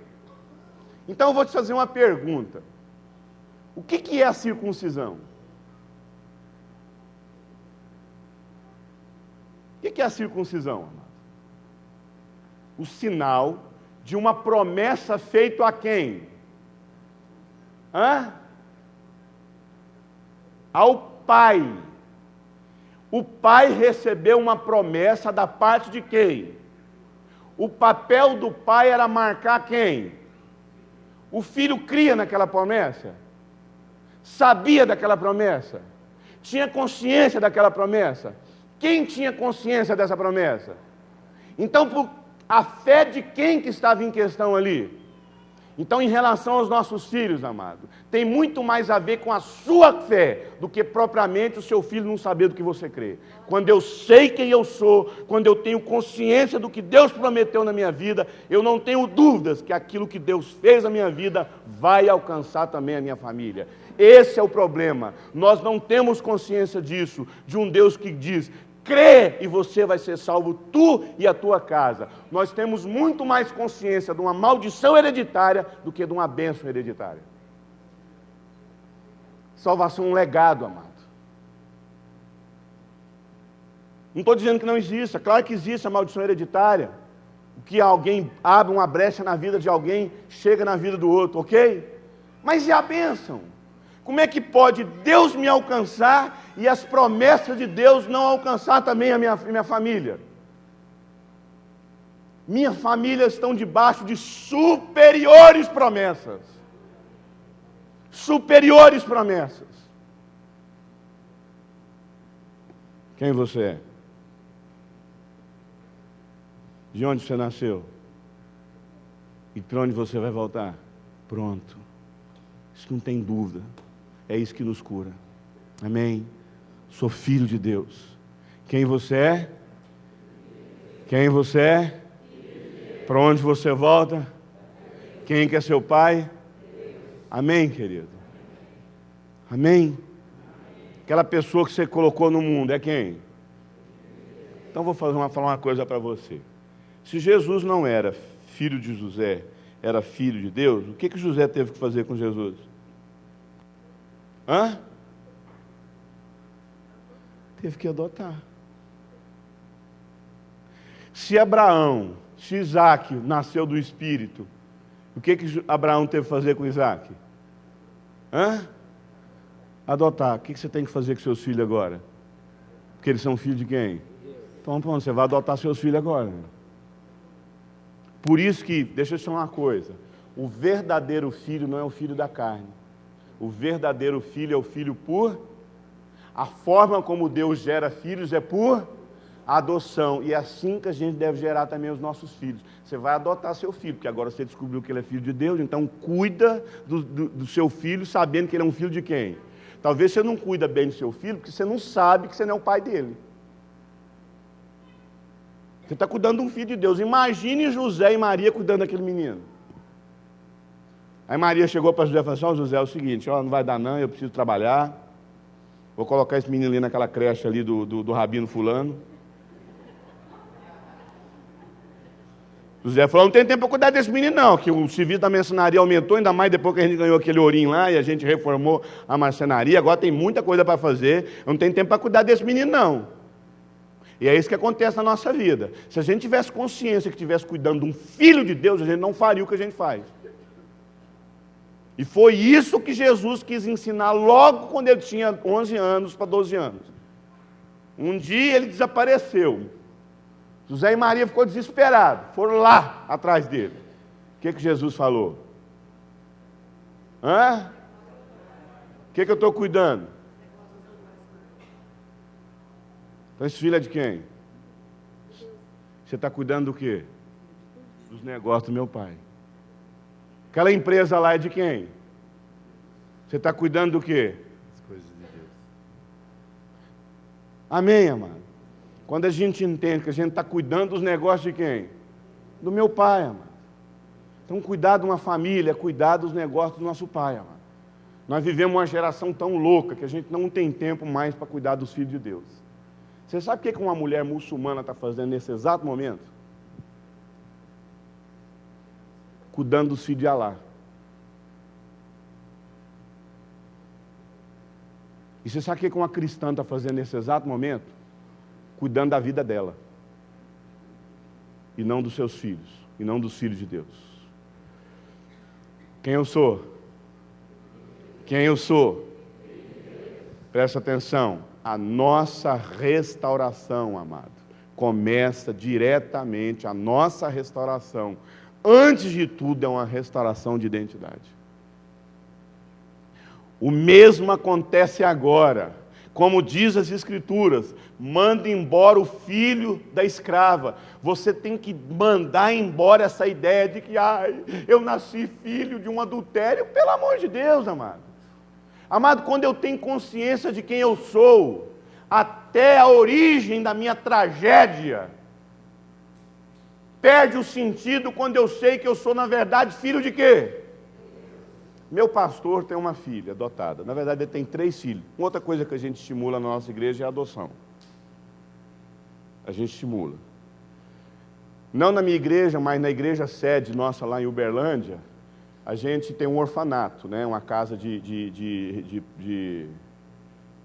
Então eu vou te fazer uma pergunta. O que é a circuncisão? O que é a circuncisão, amado? O sinal de uma promessa feita a quem? Ao pai. O pai recebeu uma promessa da parte de quem? O papel do pai era marcar quem? O filho cria naquela promessa? Sabia daquela promessa? Tinha consciência daquela promessa? Quem tinha consciência dessa promessa? Então, a fé de quem que estava em questão ali? Então, em relação aos nossos filhos, amado, tem muito mais a ver com a sua fé do que propriamente o seu filho não saber do que você crê. Quando eu sei quem eu sou, quando eu tenho consciência do que Deus prometeu na minha vida, eu não tenho dúvidas que aquilo que Deus fez na minha vida vai alcançar também a minha família. Esse é o problema. Nós não temos consciência disso, de um Deus que diz: crê e você vai ser salvo, tu e a tua casa. Nós temos muito mais consciência de uma maldição hereditária do que de uma bênção hereditária. Salvação é um legado, amado. Não estou dizendo que não exista, claro que existe a maldição hereditária. O que alguém abre uma brecha na vida de alguém, chega na vida do outro, ok? Mas e a bênção? Como é que pode Deus me alcançar e as promessas de Deus não alcançar também a minha família? Minha família estão debaixo de superiores promessas. Superiores promessas. Quem você é? De onde você nasceu? E para onde você vai voltar? Pronto. Isso não tem dúvida. É isso que nos cura. Amém? Sou filho de Deus. Quem você é? Quem você é? Para onde você volta? Quem que é seu pai? Amém, querido? Amém? Aquela pessoa que você colocou no mundo é quem? Então vou falar uma coisa para você. Se Jesus não era filho de José, era filho de Deus, o que José teve que fazer com Jesus? Teve que adotar. Se Abraão, se Isaac nasceu do Espírito, o que Abraão teve que fazer com Isaac? Adotar. O que você tem que fazer com seus filhos agora? Porque eles são filhos de quem? Então pronto, você vai adotar seus filhos agora. Por isso que, deixa eu te falar uma coisa, o verdadeiro filho não é o filho da carne. O verdadeiro filho é o filho por... A forma como Deus gera filhos é por adoção. E é assim que a gente deve gerar também os nossos filhos. Você vai adotar seu filho, porque agora você descobriu que ele é filho de Deus, então cuida do seu filho sabendo que ele é um filho de quem? Talvez você não cuida bem do seu filho, porque você não sabe que você não é o pai dele. Você está cuidando de um filho de Deus. Imagine José e Maria cuidando daquele menino. Aí Maria chegou para José e falou assim: ó, José, é o seguinte, ó, não vai dar não, eu preciso trabalhar. Vou colocar esse menino ali naquela creche ali do rabino fulano. José falou: não tem tempo para cuidar desse menino não, que o serviço da marcenaria aumentou, ainda mais depois que a gente ganhou aquele ourinho lá e a gente reformou a marcenaria, agora tem muita coisa para fazer, eu não tenho tempo para cuidar desse menino não. E é isso que acontece na nossa vida. Se a gente tivesse consciência que estivesse cuidando de um filho de Deus, a gente não faria o que a gente faz. E foi isso que Jesus quis ensinar logo quando ele tinha 11 anos para 12 anos. Um dia ele desapareceu. José e Maria ficou desesperado. Foram lá atrás dele. O que Jesus falou? O que eu estou cuidando? Então esse filho é de quem? Você está cuidando do quê? Dos negócios do meu pai. Aquela empresa lá é de quem? Você está cuidando do quê? As coisas de Deus. Amém, amado? Quando a gente entende que a gente está cuidando dos negócios de quem? Do meu pai, amado. Então cuidar de uma família é cuidar dos negócios do nosso pai, amado. Nós vivemos uma geração tão louca que a gente não tem tempo mais para cuidar dos filhos de Deus. Você sabe o que uma mulher muçulmana está fazendo nesse exato momento? Cuidando dos filhos de Alá. E você sabe o que uma cristã está fazendo nesse exato momento? Cuidando da vida dela. E não dos seus filhos. E não dos filhos de Deus. Quem eu sou? Quem eu sou? Presta atenção. A nossa restauração, amado, começa diretamente, a nossa restauração, antes de tudo, é uma restauração de identidade. O mesmo acontece agora. Como diz as Escrituras, manda embora o filho da escrava. Você tem que mandar embora essa ideia de que eu nasci filho de um adultério, pelo amor de Deus, amado. Amado, quando eu tenho consciência de quem eu sou, até a origem da minha tragédia perde o sentido quando eu sei que eu sou, na verdade, filho de quê? Meu pastor tem uma filha adotada. Na verdade, ele tem 3 filhos. Uma outra coisa que a gente estimula na nossa igreja é a adoção. A gente estimula. Não na minha igreja, mas na igreja sede nossa lá em Uberlândia, a gente tem um orfanato, né? Uma casa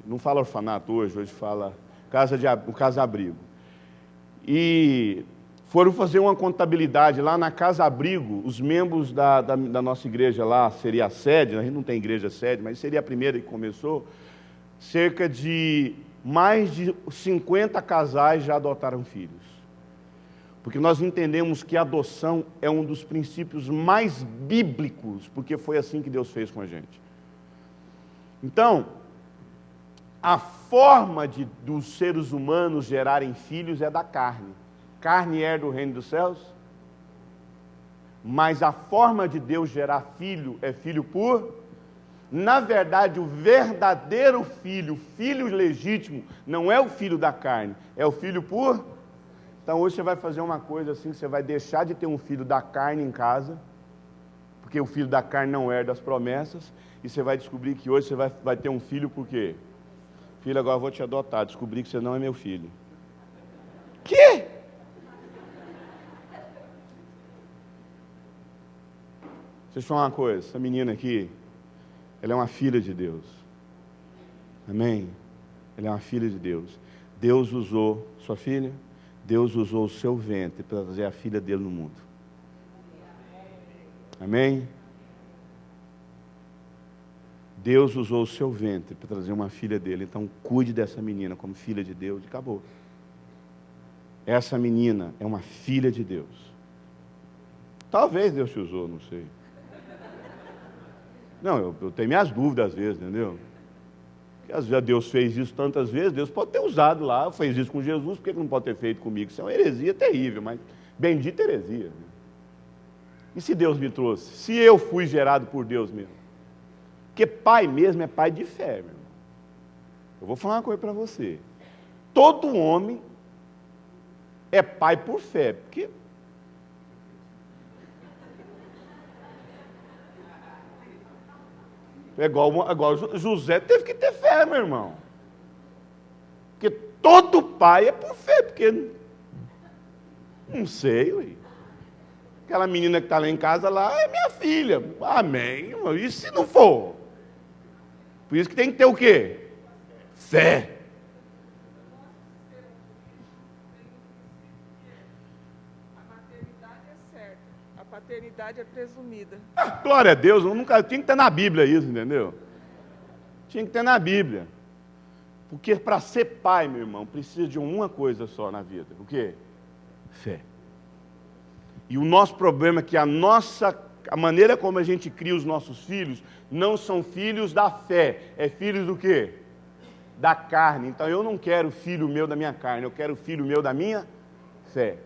não fala orfanato hoje fala casa-abrigo. E foram fazer uma contabilidade lá na casa-abrigo, os membros da nossa igreja lá, seria a sede, a gente não tem igreja sede, mas seria a primeira que começou, cerca de mais de 50 casais já adotaram filhos. Porque nós entendemos que a adoção é um dos princípios mais bíblicos, porque foi assim que Deus fez com a gente. Então, a forma dos seres humanos gerarem filhos é da carne. Carne herda o reino dos céus, mas a forma de Deus gerar filho é filho por... Na verdade, o verdadeiro filho, o filho legítimo, não é o filho da carne, é o filho por... Então hoje você vai fazer uma coisa assim, você vai deixar de ter um filho da carne em casa, porque o filho da carne não herda as promessas, e você vai descobrir que hoje você vai ter um filho por quê? Filho, agora eu vou te adotar, descobri que você não é meu filho. Quê? Deixa eu te falar uma coisa, essa menina aqui, ela é uma filha de Deus. Amém? Ela é uma filha de Deus. Deus usou sua filha, Deus usou o seu ventre para trazer a filha dele no mundo. Amém? Deus usou o seu ventre para trazer uma filha dele. Então, cuide dessa menina como filha de Deus e acabou. Essa menina é uma filha de Deus. Talvez Deus te usou, não sei. Não, eu tenho minhas dúvidas às vezes, entendeu? Porque às vezes Deus fez isso tantas vezes, Deus pode ter usado lá, fez isso com Jesus, por que não pode ter feito comigo? Isso é uma heresia terrível, mas bendita heresia. Né? E se Deus me trouxe? Se eu fui gerado por Deus mesmo? Porque pai mesmo é pai de fé, meu irmão. Eu vou falar uma coisa para você. Todo homem é pai por fé, porque é igual José teve que ter fé, meu irmão. Porque todo pai é por fé, porque não sei, ué. Aquela menina que está lá em casa lá é minha filha. Amém, irmão. E se não for? Por isso que tem que ter o quê? Fé. A maternidade é certa, a paternidade é presumida. Glória a Deus, eu nunca tinha que ter na Bíblia isso, entendeu? Tinha que ter na Bíblia. Porque para ser pai, meu irmão, precisa de uma coisa só na vida. O quê? Fé. E o nosso problema é que a maneira como a gente cria os nossos filhos não são filhos da fé, é filhos do quê? Da carne. Então eu não quero filho meu da minha carne, eu quero filho meu da minha fé.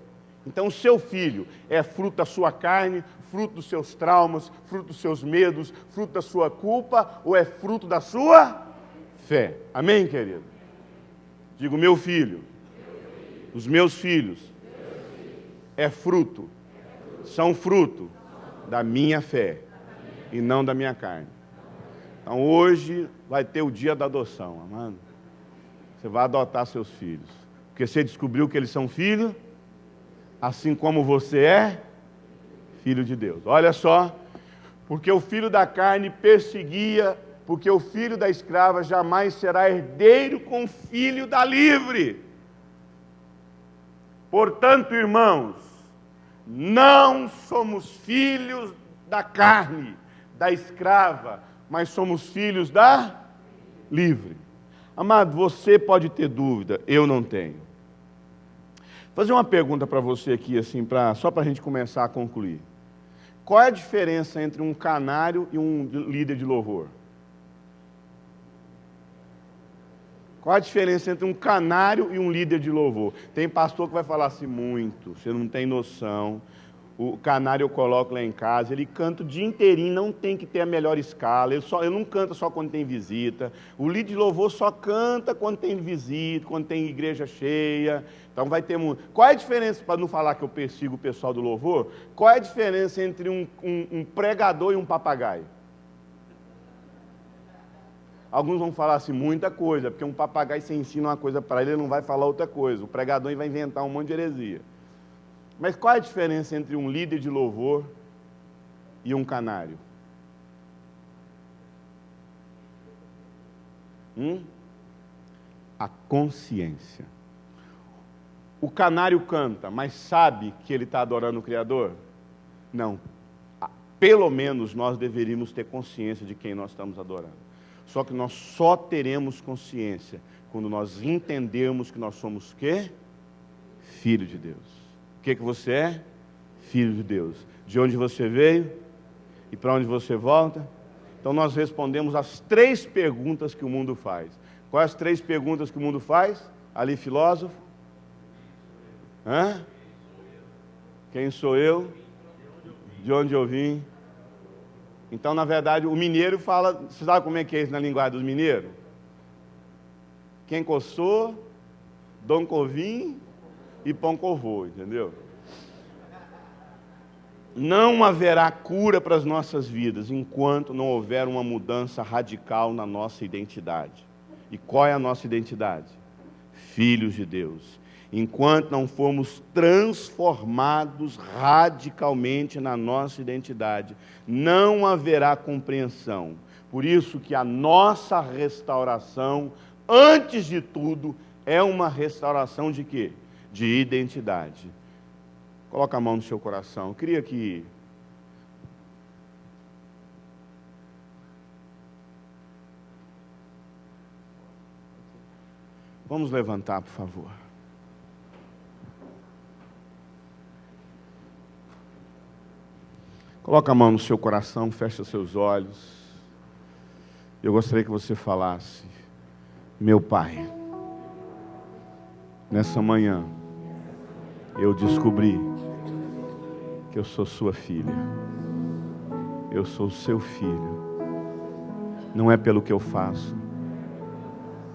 Então o seu filho é fruto da sua carne, fruto dos seus traumas, fruto dos seus medos, fruto da sua culpa, ou é fruto da sua fé? Amém, querido? Digo, meu filho, os meus filhos é fruto, são fruto da minha fé e não da minha carne. Então hoje vai ter o dia da adoção, amado. Você vai adotar seus filhos, porque você descobriu que eles são filhos, assim como você é filho de Deus. Olha só, porque o filho da carne perseguia, porque o filho da escrava jamais será herdeiro com o filho da livre. Portanto, irmãos, não somos filhos da carne, da escrava, mas somos filhos da livre. Amado, você pode ter dúvida, eu não tenho. Vou fazer uma pergunta para você aqui, assim, só para a gente começar a concluir. Qual é a diferença entre um canário e um líder de louvor? Qual a diferença entre um canário e um líder de louvor? Tem pastor que vai falar assim, muito, você não tem noção. O canário eu coloco lá em casa, ele canta o dia inteirinho, não tem que ter a melhor escala, ele não canta só quando tem visita. O líder de louvor só canta quando tem visita, quando tem igreja cheia. Então vai ter muito. Qual é a diferença, para não falar que eu persigo o pessoal do louvor, qual é a diferença entre um pregador e um papagaio? Alguns vão falar assim, muita coisa, porque um papagaio, você ensina uma coisa para ele, ele não vai falar outra coisa. O pregador vai inventar um monte de heresia. Mas qual é a diferença entre um líder de louvor e um canário? A consciência. O canário canta, mas sabe que ele está adorando o Criador? Não. Pelo menos nós deveríamos ter consciência de quem nós estamos adorando. Só que nós só teremos consciência quando nós entendermos que nós somos o quê? Filho de Deus. O que você é? Filho de Deus. De onde você veio? E para onde você volta? Então nós respondemos as 3 perguntas que o mundo faz. Quais as 3 perguntas que o mundo faz? Ali, filósofo. Quem sou eu? De onde eu vim? Então, na verdade, o mineiro fala... Você sabe como é que é isso na linguagem dos mineiros? Quem coçou, Dom Covim e Pão Covô, entendeu? Não haverá cura para as nossas vidas enquanto não houver uma mudança radical na nossa identidade. E qual é a nossa identidade? Filhos de Deus. Enquanto não formos transformados radicalmente na nossa identidade, não haverá compreensão. Por isso que a nossa restauração, antes de tudo, é uma restauração de quê? De identidade. Coloca a mão no seu coração. Eu queria que... Vamos levantar, por favor. Coloca a mão no seu coração, fecha seus olhos. Eu gostaria que você falasse: meu Pai, nessa manhã, eu descobri que eu sou sua filha. Eu sou seu filho. Não é pelo que eu faço.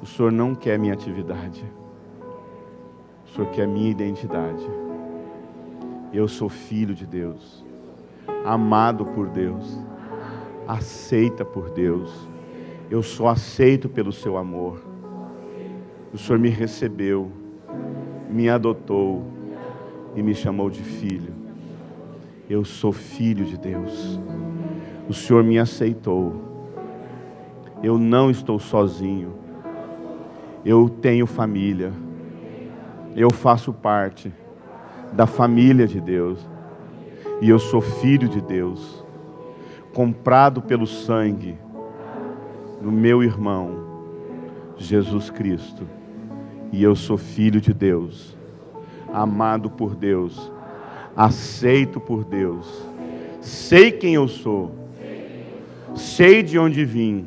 O Senhor não quer minha atividade. O Senhor quer minha identidade. Eu sou filho de Deus, amado por Deus, aceita por Deus. Eu sou aceito pelo seu amor. O Senhor me recebeu, me adotou e me chamou de filho. Eu sou filho de Deus. O Senhor me aceitou. Eu não estou sozinho. Eu tenho família. Eu faço parte da família de Deus. E eu sou filho de Deus, comprado pelo sangue do meu irmão Jesus Cristo. E eu sou filho de Deus, amado por Deus, aceito por Deus. Sei quem eu sou, sei de onde vim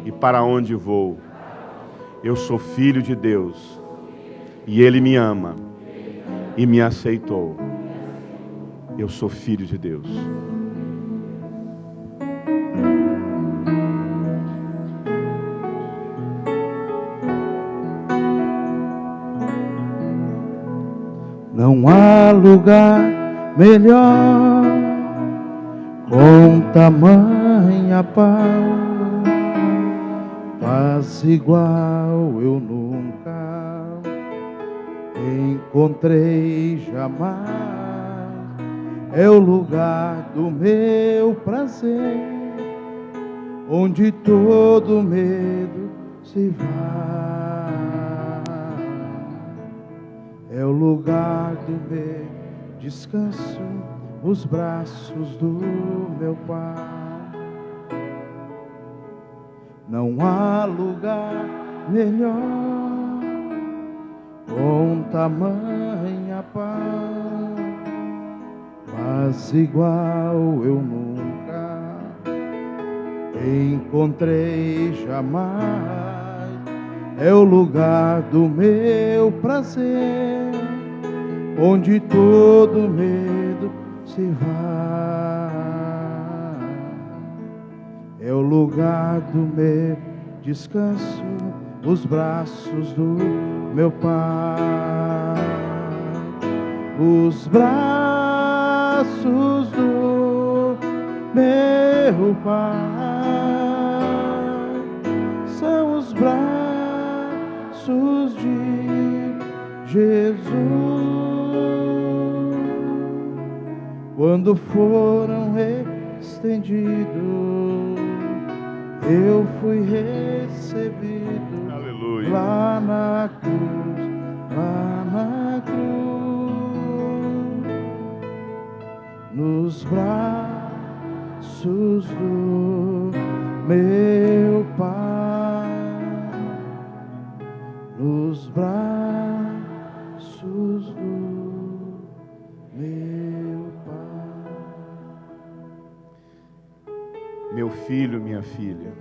e para onde vou. Eu sou filho de Deus e Ele me ama e me aceitou. Eu sou filho de Deus. Não há lugar melhor com tamanha paz igual eu nunca encontrei jamais. É o lugar do meu prazer, onde todo medo se vai. É o lugar do meu descanso, os braços do meu Pai. Não há lugar melhor, com tamanha paz igual eu nunca encontrei jamais. É o lugar do meu prazer, onde todo medo se vai. É o lugar do meu descanso, os braços do meu Pai. Os braços do meu Pai são os braços de Jesus. Quando foram estendidos, eu fui recebido. Aleluia. Lá na cruz, nos braços do meu Pai, nos braços do meu Pai. Meu filho, minha filha,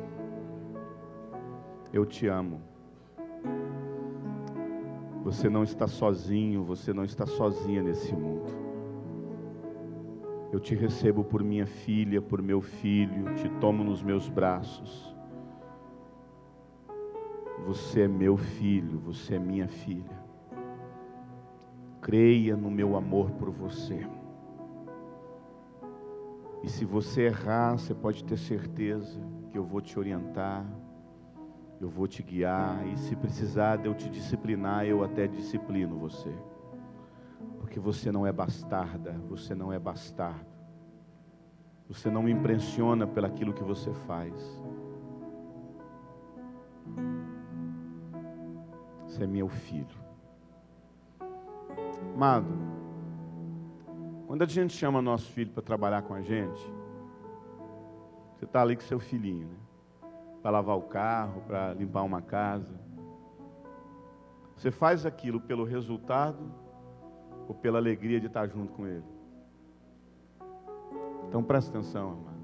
eu te amo. Você não está sozinho, você não está sozinha nesse mundo. Eu te recebo por minha filha, por meu filho, te tomo nos meus braços. Você é meu filho, você é minha filha. Creia no meu amor por você. E se você errar, você pode ter certeza que eu vou te orientar, eu vou te guiar, e se precisar de eu te disciplinar, eu até disciplino você. Porque você não é bastarda, você não é bastardo. Você não me impressiona pelaquilo que você faz. Você é meu filho. Amado, quando a gente chama nosso filho para trabalhar com a gente, você está ali com seu filhinho, né? Para lavar o carro, para limpar uma casa. Você faz aquilo pelo resultado ou pela alegria de estar junto com ele? Então presta atenção, amados.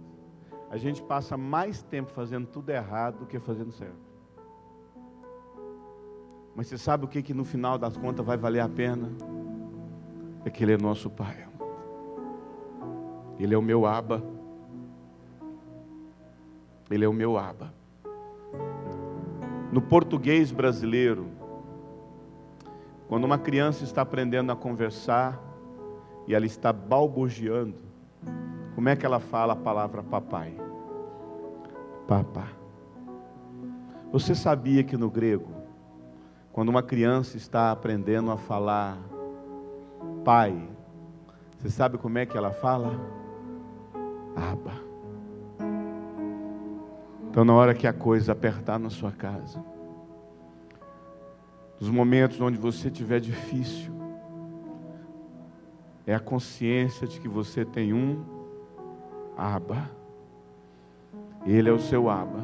A gente passa mais tempo fazendo tudo errado do que fazendo certo. Mas você sabe o que no final das contas vai valer a pena? É que Ele é nosso Pai. Ele é o meu Abba. Ele é o meu Abba. No português brasileiro, quando uma criança está aprendendo a conversar e ela está balbuciando, como é que ela fala a palavra papai? Papá. Você sabia que no grego, quando uma criança está aprendendo a falar pai, você sabe como é que ela fala? Abba. Então, na hora que a coisa apertar na sua casa, nos momentos onde você estiver difícil, é a consciência de que você tem um Abba. Ele é o seu Abba.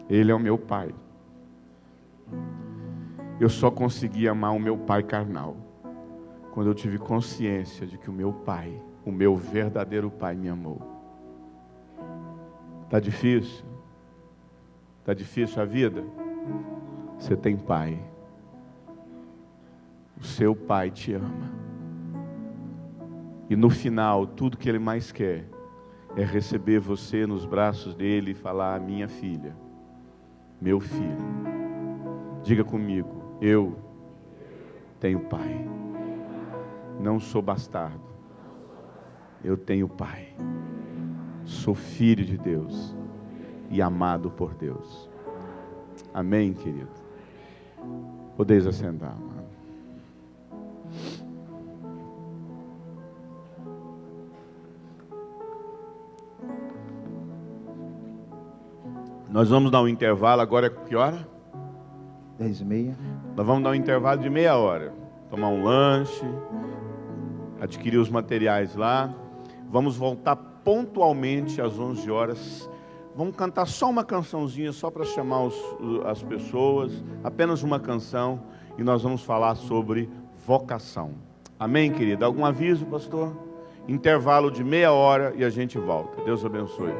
Ele é o meu pai. Eu só consegui amar o meu pai carnal quando eu tive consciência de que o meu pai, o meu verdadeiro pai, me amou. Está difícil? Está difícil a vida? Você tem pai. O seu pai te ama. E no final, tudo que ele mais quer é receber você nos braços dele e falar: minha filha, meu filho. Diga comigo: eu tenho pai. Não sou bastardo. Eu tenho pai. Sou filho de Deus e amado por Deus. Amém, querido? Podeis assentar, amado. Nós vamos dar um intervalo, agora é que hora? 10h30. Nós vamos dar um intervalo de meia hora. Tomar um lanche, adquirir os materiais lá. Vamos voltar pontualmente às 11 horas. Vamos cantar só uma cançãozinha, só para chamar as pessoas. Apenas uma canção. E nós vamos falar sobre vocação. Amém, querido? Algum aviso, pastor? Intervalo de meia hora e a gente volta. Deus abençoe.